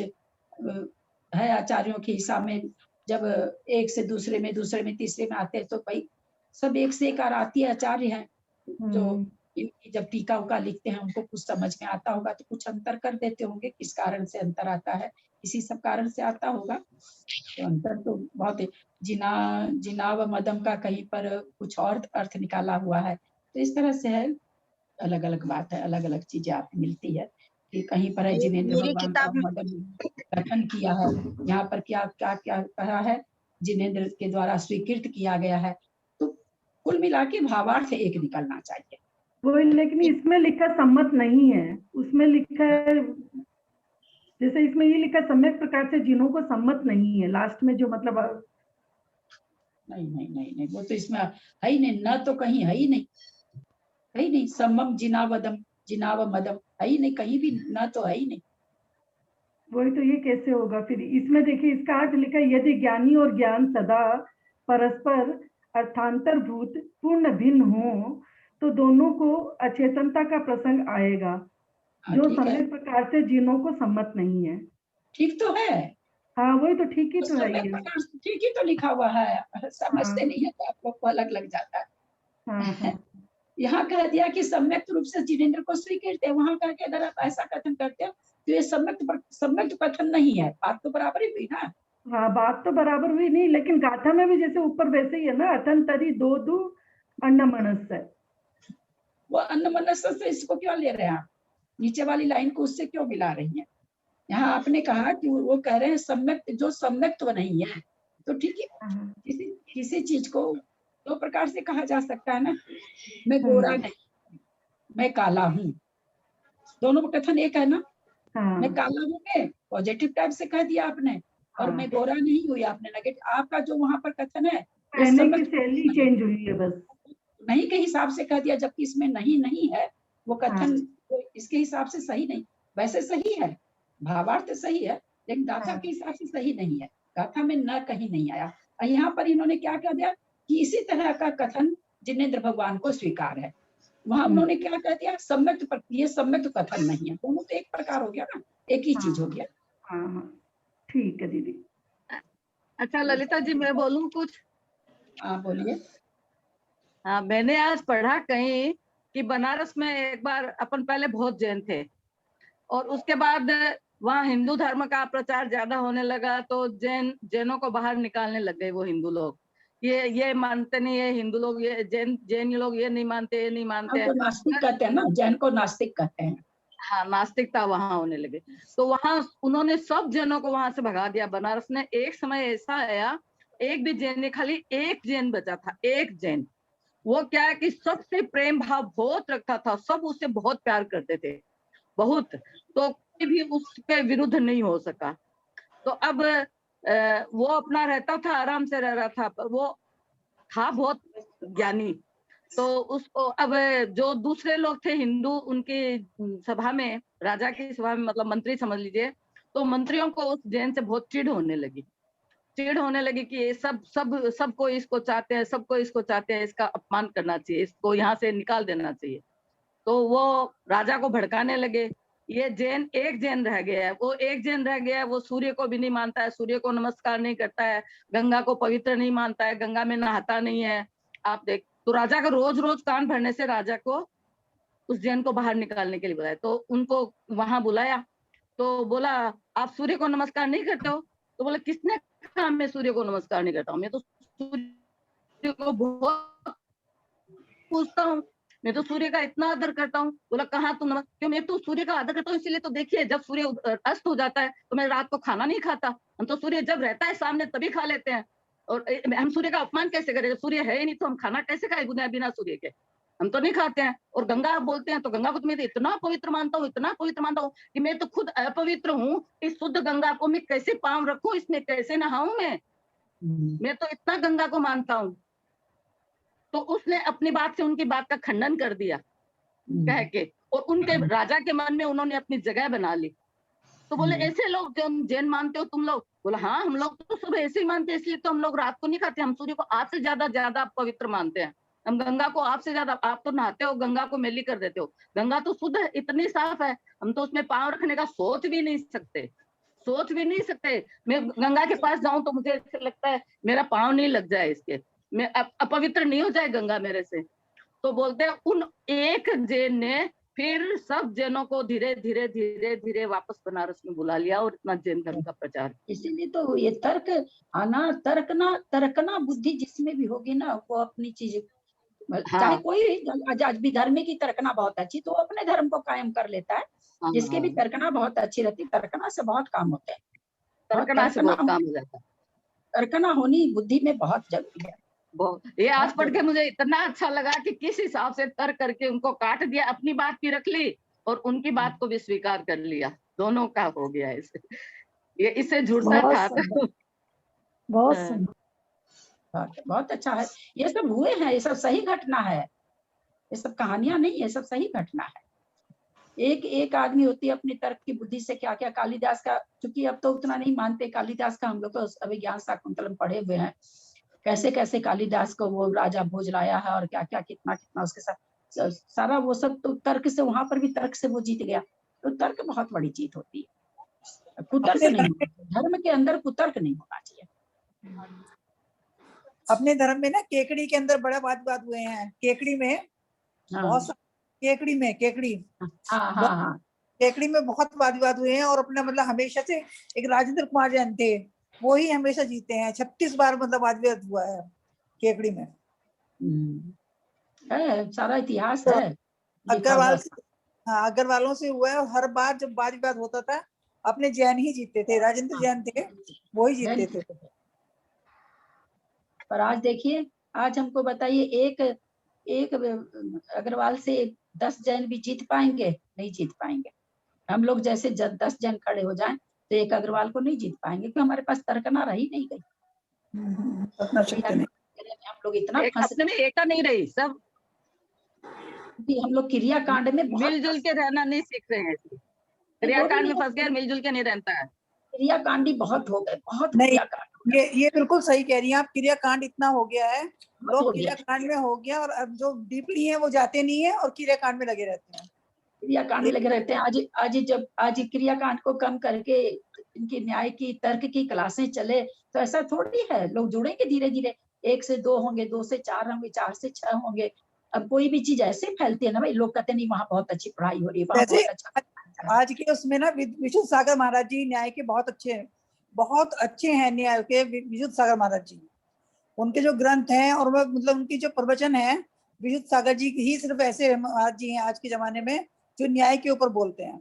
है आचार्यों के हिसाब में, जब एक से दूसरे में तीसरे में आते हैं तो भाई सब एक से एक आती है। आचार्य है जो इनकी जब टीका उका लिखते हैं उनको कुछ समझ में आता होगा तो कुछ अंतर कर देते होंगे, किस कारण से अंतर आता है, इसी सब कारण से आता होगा। तो अंतर तो बहुत है। जिना व मदम का कहीं पर कुछ और अर्थ निकाला हुआ है, तो इस तरह से है, अलग अलग बात है, अलग अलग चीजें आपको मिलती है कि कहीं पर है जिनेंद्र भगवान का मदन गठन किया है, यहाँ पर क्या क्या क्या कहा है, जिनेंद्र के द्वारा स्वीकृत किया गया है। तो कुल मिला के भावार्थ एक निकलना चाहिए वो, लेकिन इसमें लिखा सम्मत नहीं है, उसमें लिखा है, जैसे इसमें ये लिखा सम्यक प्रकार से जिन्हों को सम्मत नहीं है, लास्ट में जो मतलब नहीं नहीं नहीं नहीं, वो तो इसमें है ही नहीं, न तो कहीं है ही नहीं, है ही नहीं। सम्मम जिनावदम जिनाव मदम है ही नहीं, कहीं भी न तो है ही नहीं। वही तो, ये कैसे होगा फिर? इसमें देखिए, इसका अर्थ लिखा है, यदि ज्ञानी और ज्ञान सदा परस्पर अर्थांतरभूत पूर्ण भिन्न हो तो दोनों को अचेतनता का प्रसंग आएगा, जो ठीक है, सम्यक प्रकार से जिनों को सम्मत नहीं है। ठीक तो है। हाँ वही तो, ठीक ही तो है सम्यक ये। प्रकार से ठीक ही तो लिखा हुआ है, समझते नहीं है तो आप लोग को अलग लग जाता है। हाँ हाँ यहाँ कह दिया कि सम्यक रूप से जिनेंद्र को स्वीकृत है, वहां कह के अगर आप ऐसा कथन करते हो तो ये सम्यक कथन नहीं है। बात तो बराबर ही हुई ना। हाँ, बात तो बराबर हुई नहीं, लेकिन गाथा में भी जैसे ऊपर वैसे ही है ना, अथंतरी दो दू अन्नमनस है। वो अन्नमनस से इसको क्यों ले रहे हैं आप? नीचे वाली लाइन को उससे क्यों मिला रही है? यहाँ आपने कहा कि वो कह रहे हैं सम्यक, जो सम्यक तो नहीं है, तो ठीक है, किसी चीज को दो प्रकार से कहा जा सकता है ना। मैं गोरा नहीं, मैं काला हूँ, दोनों का कथन एक है ना। मैं काला हूँ मैं पॉजिटिव टाइप से कह दिया आपने, और मैं गोरा नहीं हुई आपने नेगेटिव। आपका जो वहां पर कथन है कहने की शैली चेंज हुई है बस, नहीं के हिसाब से कह दिया, जबकि इसमें नहीं नहीं है वो कथन। इसके हिसाब से सही नहीं, वैसे सही है, भावार्थ सही है, लेकिन गाथा के हिसाब से सही नहीं है। गाथा में न कहीं नहीं आया। यहाँ पर इन्होंने क्या कह दिया कि इसी तरह का कथन जिनेंद्र भगवान को स्वीकार है। वहां उन्होंने क्या कह दिया, सम्यक, ये सम्यक कथन नहीं है। दोनों तो एक प्रकार हो गया ना, एक ही चीज हो गया। हाँ ठीक है दीदी। अच्छा ललिता जी, मैं बोलूं कुछ? हाँ बोलिए। हाँ, मैंने आज पढ़ा कहीं कि बनारस में एक बार अपन पहले बहुत जैन थे, और उसके बाद वहाँ हिंदू धर्म का प्रचार ज्यादा होने लगा, तो जैनों को बाहर निकालने लग गए वो हिंदू लोग। ये मानते नहीं है हिंदू लोग, ये जैन लोग ये नहीं मानते, ये नहीं मानते। तो नास्तिक कहते हैं ना, जैन को नास्तिक कहते हैं। हाँ, नास्तिकता वहां होने लगे, तो वहां उन्होंने सब जैनों को वहां से भगा दिया। बनारस में एक समय ऐसा आया, एक भी जैन नहीं, खाली एक जैन बचा था, एक जैन। वो क्या है कि सबसे प्रेम भाव बहुत रखता था, सब उससे बहुत प्यार करते थे, बहुत। तो कोई भी उसके विरुद्ध नहीं हो सका। तो अब वो अपना रहता था, आराम से रह रहा था, पर वो था बहुत ज्ञानी। तो उसको अब जो दूसरे लोग थे हिंदू, उनकी सभा में, राजा की सभा में, मतलब मंत्री समझ लीजिए, तो मंत्रियों को उस जैन से बहुत चिढ़ होने लगी कि ये सबको इसको चाहते हैं, सबको इसको चाहते हैं, इसका अपमान करना चाहिए, इसको यहाँ से निकाल देना चाहिए। तो वो राजा को भड़काने लगे। ये जैन, एक जैन रह गया है, वो एक जैन रह गया है, वो सूर्य को भी नहीं मानता है, सूर्य को नमस्कार नहीं करता है, गंगा को पवित्र नहीं मानता है, गंगा में नहाता नहीं है। आप देख, तो राजा का रोज रोज कान भरने से राजा को उस जैन को बाहर निकालने के लिए बुलाया। तो उनको वहां बुलाया, तो बोला आप सूर्य को नमस्कार नहीं करते हो? तो बोला किसने कहा मैं सूर्य को नमस्कार नहीं करता हूँ? मैं तो सूर्य को बहुत पूछता हूँ, मैं तो सूर्य का इतना आदर करता हूँ। बोला कहाँ तुम क्यों? मैं तो सूर्य का आदर करता हूँ इसीलिए तो देखिए, जब सूर्य अस्त हो जाता है तो मैं रात को खाना नहीं खाता। हम तो सूर्य जब रहता है सामने तभी खा लेते हैं, और हम सूर्य का अपमान कैसे करें? जब सूर्य है ही नहीं तो हम खाना कैसे खाए बिना सूर्य के? हम तो नहीं खाते हैं। और गंगा आप बोलते हैं, तो गंगा को तो मैं इतना पवित्र मानता हूँ, इतना पवित्र मानता हूँ कि मैं तो खुद अपवित्र हूँ। इस शुद्ध गंगा को मैं कैसे पांव रखूं, इसमें कैसे नहाऊं? मैं तो इतना गंगा को मानता हूँ। तो उसने अपनी बात से उनकी बात का खंडन कर दिया कह के, और उनके राजा के मन में उन्होंने अपनी जगह बना ली। तो बोले ऐसे लोग जो जैन मानते हो तुम लोग? बोला हाँ, हम लोग तो सब ऐसे ही मानते हैं, इसलिए तो हम लोग रात को नहीं खाते। हम सूर्य को आपसे ज्यादा पवित्र मानते हैं। हम गंगा को आपसे ज्यादा, आप तो नहाते हो, गंगा को मैली कर देते हो। गंगा तो शुद्ध है, इतनी साफ है, हम तो उसमें पांव रखने का सोच भी नहीं सकते। मैं गंगा के पास जाऊं तो मुझे ऐसे लगता है मेरा पांव नहीं लग जाए इसके, मैं अपवित्र नहीं हो जाए गंगा मेरे से। तो बोलते हैं उन एक जैन ने फिर सब जैनों को धीरे धीरे वापस बनारस में बुला लिया, और इतना जैन धर्म का प्रचार। इसीलिए तो ये तर्कना बुद्धि जिसमें भी होगी ना, वो अपनी चीज, चाहे कोई भी धर्म की तर्कना बहुत अच्छी तो वो अपने धर्म को कायम कर लेता है। जिसके भी तर्कना बहुत अच्छी रहती, तर्कना से बहुत काम होते हैं, तर्कना से बहुत काम हो जाता है। तर्कना होनी बुद्धि में बहुत जरूरी है। ये आज पढ़ के मुझे इतना अच्छा लगा कि किस हिसाब से तर्क करके उनको काट दिया, अपनी बात भी रख ली और उनकी बात को भी स्वीकार कर लिया, दोनों का हो गया। इससे ये इससे जुड़ता था। बहुत सुंदर। बहुत अच्छा है। ये सब हुए हैं, ये सब सही घटना है, ये सब कहानियां नहीं है, सब सही घटना है। एक एक आदमी होती है अपनी तर्क की बुद्धि से क्या क्या कालिदास का, क्योंकि अब तो उतना नहीं मानते कालिदास का, हम लोग तो अभिज्ञान शाकुंतलम पढ़े हुए हैं, कैसे कैसे कालिदास को वो राजा भोज लाया है और क्या क्या कितना कितना उसके साथ सारा वो सब, तो तर्क से वहां पर भी तर्क से वो जीत गया। तो तर्क बहुत बड़ी जीत होती है, कुतर्क नहीं, धर्म के अंदर कुतर्क नहीं होना चाहिए। अपने धर्म में ना केकड़ी के अंदर बड़ा वाद विवाद हुए हैं, केकड़ी में बहुत केकड़ी में केकड़ी में बहुत वाद विवाद हुए हैं, और अपना मतलब हमेशा से एक राजेंद्र कुमार जैन थे, वो ही हमेशा जीते हैं। 36 बार मतलब वाद विवाद हुआ है केकड़ी में। है, सारा इतिहास तो है। अग्रवाल से, हाँ अग्रवालों से हुआ है, और हर बार जब वाद विवाद होता था अपने जैन ही जीतते थे, राजेंद्र जैन थे वो ही जीतते थे। पर आज देखिए, आज हमको बताइए, एक अग्रवाल से 10 जैन भी जीत पाएंगे? नहीं जीत पाएंगे। हम लोग जैसे 10 जन खड़े हो जाएं तो एक अग्रवाल को नहीं जीत पाएंगे, क्योंकि हमारे पास तर्कना रही नहीं गई। हम लोग इतना अपने में एकता नहीं रही, सब हम लोग क्रियाकांड में मिलजुल के रहना नहीं सीख रहे हैं, क्रियाकांड में फंस गए, मिलजुल के नहीं रहता है। क्रियाकांडी बहुत हो गए, बहुत नहीं, ये बिल्कुल सही कह रही हैं आप, क्रियाकांड इतना हो गया है, लोग क्रियाकांड में हो गया, और अब जो डीपली है वो जाते नहीं है और क्रियाकांड में लगे रहते हैं। क्रियाकांड में लगे रहते हैं। आज क्रियाकांड को कम करके इनकी न्याय की तर्क की क्लासें चले तो ऐसा थोड़ी है, लोग जुड़ेंगे धीरे धीरे, 1 से 2 होंगे, 2 से 4 होंगे, 4 से 6 होंगे। अब कोई भी चीज ऐसे फैलती है ना भाई, लोग कहते नहीं वहाँ बहुत अच्छी पढ़ाई हो रही है, वहाँ बहुत अच्छा। आज के उसमें ना विशुद्ध सागर महाराज जी न्याय के बहुत अच्छे हैं न्याय के, विशुद्ध सागर महाराज जी, उनके जो ग्रंथ हैं और वो मतलब उनकी जो प्रवचन है, विशुद्ध सागर जी ही सिर्फ ऐसे महाराज जी हैं आज के जमाने में जो न्याय के ऊपर बोलते हैं।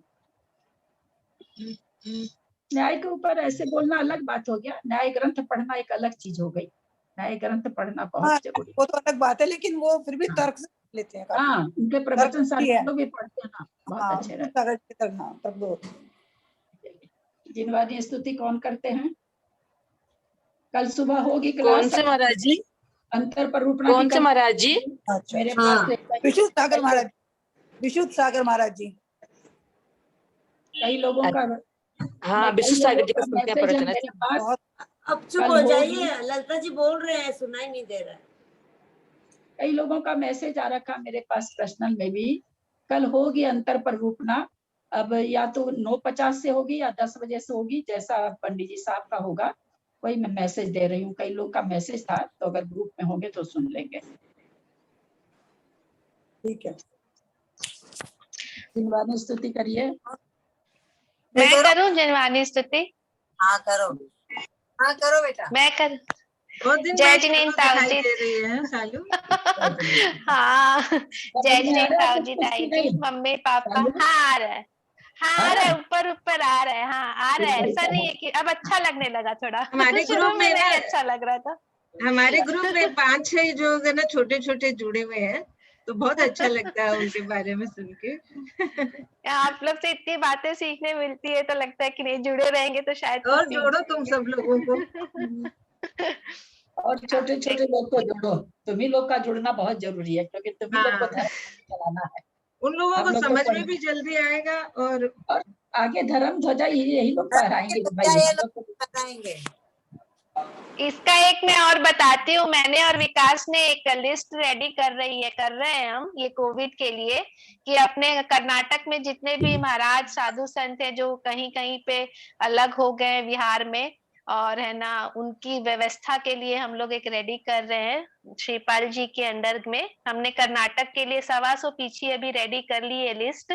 न्याय के ऊपर ऐसे बोलना अलग बात हो गया, न्याय ग्रंथ पढ़ना एक अलग चीज हो गई। न्याय ग्रंथ पढ़ना बहुत जरूरी, वो तो अलग बात है, लेकिन वो फिर भी तर्क से लेते हैं। हाँ, उनके प्रवचन सारे लोग भी पढ़ते हैं ना, बहुत अच्छे रहते हैं। जिनवादी स्तुति कौन करते हैं? कल सुबह होगी क्लास। कौन से महाराज जी? अंतर पर रूपना कौन से महाराज जी? मेरे पास विशुद्ध सागर महाराज, विशुद्ध सागर महाराज जी। कई लोगों का, हाँ, विशुद्ध सागर जी का सुनते हैं प्रवचन। मेरे पास अब चुप हो जाइए, ललिता जी बोल रहे हैं, सुनाई नहीं दे रहा है। कई लोगों का मैसेज आ रखा मेरे पास पर्सनल में भी, कल होगी अंतर पर रूपना, अब या तो 9:50 से होगी या 10 बजे से होगी, जैसा पंडित जी साहब का होगा वही मैं मैसेज दे रही हूँ। कई लोग का मैसेज था, तो अगर ग्रुप में होंगे तो सुन लेंगे। ठीक है, जिनवानी स्तुति करिए। मैं करूं जिनवानी स्तुति? हाँ करो, हाँ करो बेटा। मैं कर जय जिनेन्द्र ताऊ जी। हाँ, जय जिनेन्द्र ताऊ जी, ताई जी, मम्मी पापा। हाँ आ रहा है, हाँ आ रहा है, ऊपर ऊपर आ रहा है, हाँ आ रहा है। ऐसा नहीं है कि अब अच्छा लगने लगा थोड़ा, हमारे ग्रुप में नहीं अच्छा लग रहा था। हमारे ग्रुप में 5-6 जो है ना छोटे छोटे जुड़े हुए हैं, तो बहुत अच्छा लगता है उनके बारे में सुन के। आप लोग से इतनी बातें सीखने मिलती है, तो लगता है कि नहीं जुड़े रहेंगे तो शायद और जोड़ो तुम सब लोगों को। और छोटे छोटे लोग को जोड़ो, तुम्ही लोग का जुड़ना बहुत जरूरी है, क्योंकि तुम्ही लोग को धर्म चलाना है। उन लोगों को समझ में भी जल्दी आएगा, और आगे धर्म ध्वजा यही लोग फहराएंगे भाई। इसका एक मैं और बताती हूँ, मैंने और विकास ने एक लिस्ट रेडी कर रहे हैं हम ये कोविड के लिए, कि अपने कर्नाटक में जितने भी महाराज साधु संत है जो कहीं कहीं पे अलग हो गए बिहार में, और है ना, उनकी व्यवस्था के लिए हम लोग एक रेडी कर रहे हैं श्रीपाल जी के अंडर में। हमने कर्नाटक के लिए 125 पीछे अभी रेडी कर ली है लिस्ट।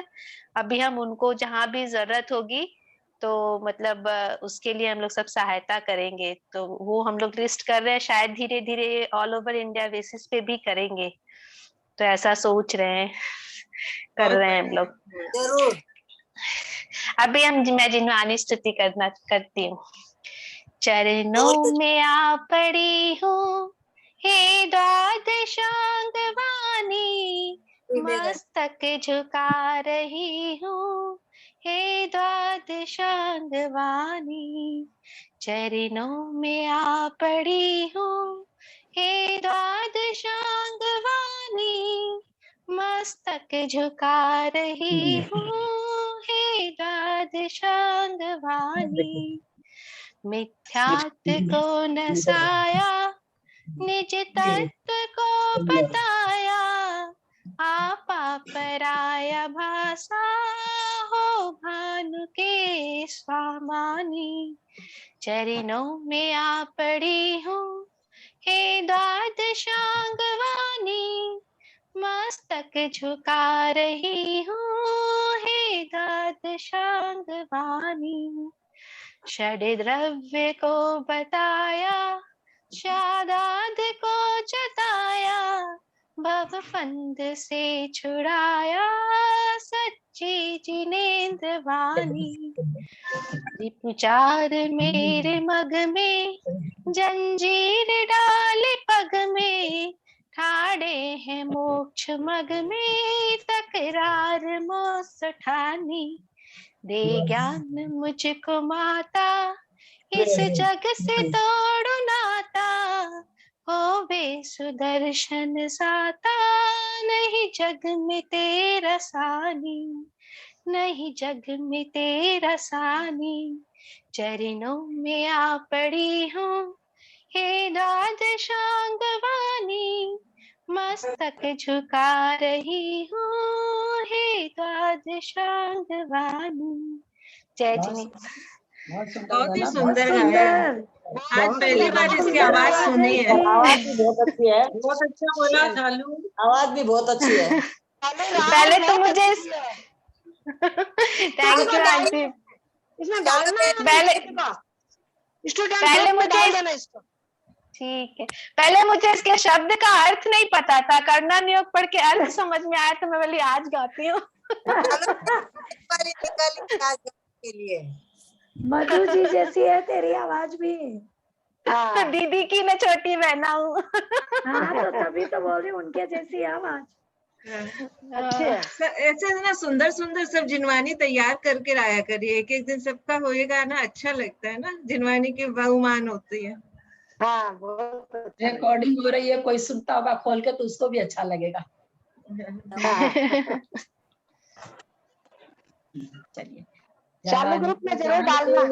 अभी हम उनको जहां भी जरूरत होगी तो मतलब उसके लिए हम लोग सब सहायता करेंगे, तो वो हम लोग लिस्ट कर रहे हैं, शायद धीरे धीरे ऑल ओवर इंडिया बेसिस पे भी करेंगे, तो ऐसा सोच रहे हैं, कर रहे हैं हम लोग जरूर। अभी मैं जिनवानी स्तुति करती हूँ। चरणों में आ पड़ी हूँ हे द्वादशांग वाणी, मस्तक झुका रही हूँ हे द्वादशांग वाणी। चरणों में आ पड़ी हूँ हे द्वादशांग वाणी मस्तक झुका रही हूँ, हे द्वादशांग वाणी। मिथ्यात्व को नसाया, निज तत्व को बताया, आपा पराया भाषा हो भानु के स्वामानी। चरणों में आ पड़ी हूँ, हे द्वादशांग वाणी मस्तक झुका रही हूँ, हे द्वादशांग वाणी। षड द्रव्य को बताया, शादाद को जताया, भव फंद से छुड़ाया, सच्ची जिनेंद्र वाणी। विचार मेरे मग में, जंजीर डाल पग में, ठाड़े हैं मोक्ष मग में, तकरार मोस ठानी। दे ज्ञान मुझको माता, इस जग से तोड़ो नाता, होवे सुदर्शन साता, नहीं जग में तेरा सानी, नहीं जग में तेरा सानी। चरणों में आ पड़ी हूँ, हे द्वादशांग वाणी मस्तक झुका रही हूँ, हे द्वादशांग वाणी। जय जिने। बहुत ही सुंदर गाया है। आज पहली बार इसकी आवाज सुनी है। आवाज भी बहुत अच्छी है, बहुत अच्छा बोला चालू। आवाज भी बहुत अच्छी है। पहले तो मुझे थैंक यू आंटी। इसमें डालना पहले मुझे ठीक है, पहले मुझे इसके शब्द का अर्थ नहीं पता था, करना नियोग पढ़ के अर्थ समझ में आया तो मैं बोली आज गाती हूँ। के लिए मधु जी जैसी है तेरी आवाज भी। तो दीदी की मैं छोटी बहना हूँ। हाँ तो तभी तो बोल रही हूँ, उनके जैसी आवाज। ऐसे ना सुंदर सुंदर सब जिनवानी तैयार करके लाया करिए, एक एक दिन सबका होएगा ना, अच्छा लगता है ना, जिनवानी की बहुमान होती है। हाँ रिकॉर्डिंग हो रही है, कोई सुनता होगा खोल के तो उसको भी अच्छा लगेगा। चलिए चालू ग्रुप में जरूर डालना।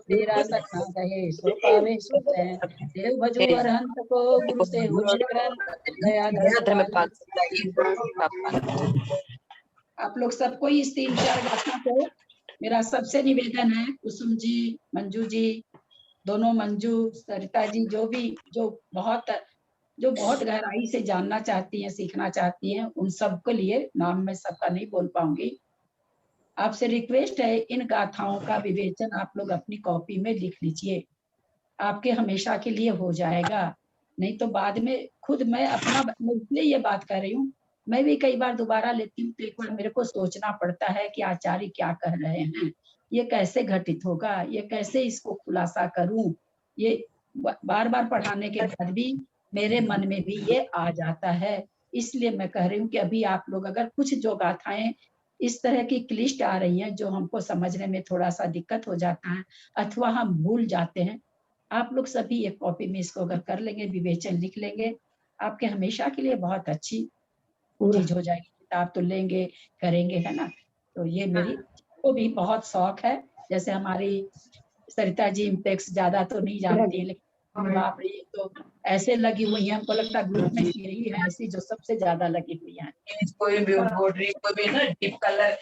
तेरा सखा गए सो पावे देव भजू अरहंत को गुरु से हो आप लोग सबको इस 3-4 गाथा को मेरा सबसे निवेदन है, कुसुम जी, मंजू जी, दोनों मंजू, सरिता जी, जो बहुत गहराई से जानना चाहती हैं, सीखना चाहती हैं, उन सबको लिए नाम मैं सबका नहीं बोल पाऊंगी। आपसे रिक्वेस्ट है, इन गाथाओं का विवेचन आप लोग अपनी कॉपी में लिख लीजिए, आपके हमेशा के लिए हो जाएगा। नहीं तो बाद में खुद मैं इसलिए ये बात कर रही हूँ, मैं भी कई बार दोबारा लेती हूँ तो एक बार मेरे को सोचना पड़ता है कि आचार्य क्या कह रहे हैं, ये कैसे घटित होगा, ये कैसे इसको खुलासा करूं। ये बार बार पढ़ाने के बाद भी मेरे मन में भी ये आ जाता है। इसलिए मैं कह रही हूँ कि अभी आप लोग अगर कुछ जो गाथाएं इस तरह की क्लिष्ट आ रही हैं, जो हमको समझने में थोड़ा सा दिक्कत हो जाता है अथवा हम भूल जाते हैं, आप लोग सभी एक कॉपी में इसको अगर कर लेंगे, विवेचन लिख लेंगे, आपके हमेशा के लिए बहुत अच्छी चीज हो जाएगी। किताब तो लेंगे करेंगे, है ना। तो ये मेरी को भी बहुत शौक है। जैसे हमारी सरिता जी इम्पेक्स ज्यादा तो नहीं जानती है, लेकिन बाप रे तो ऐसे लगी हुई है, हमको लगता है ग्रुप में ही है ऐसी जो सबसे ज्यादा लगी हुई है। कोई भी ना डीप कलर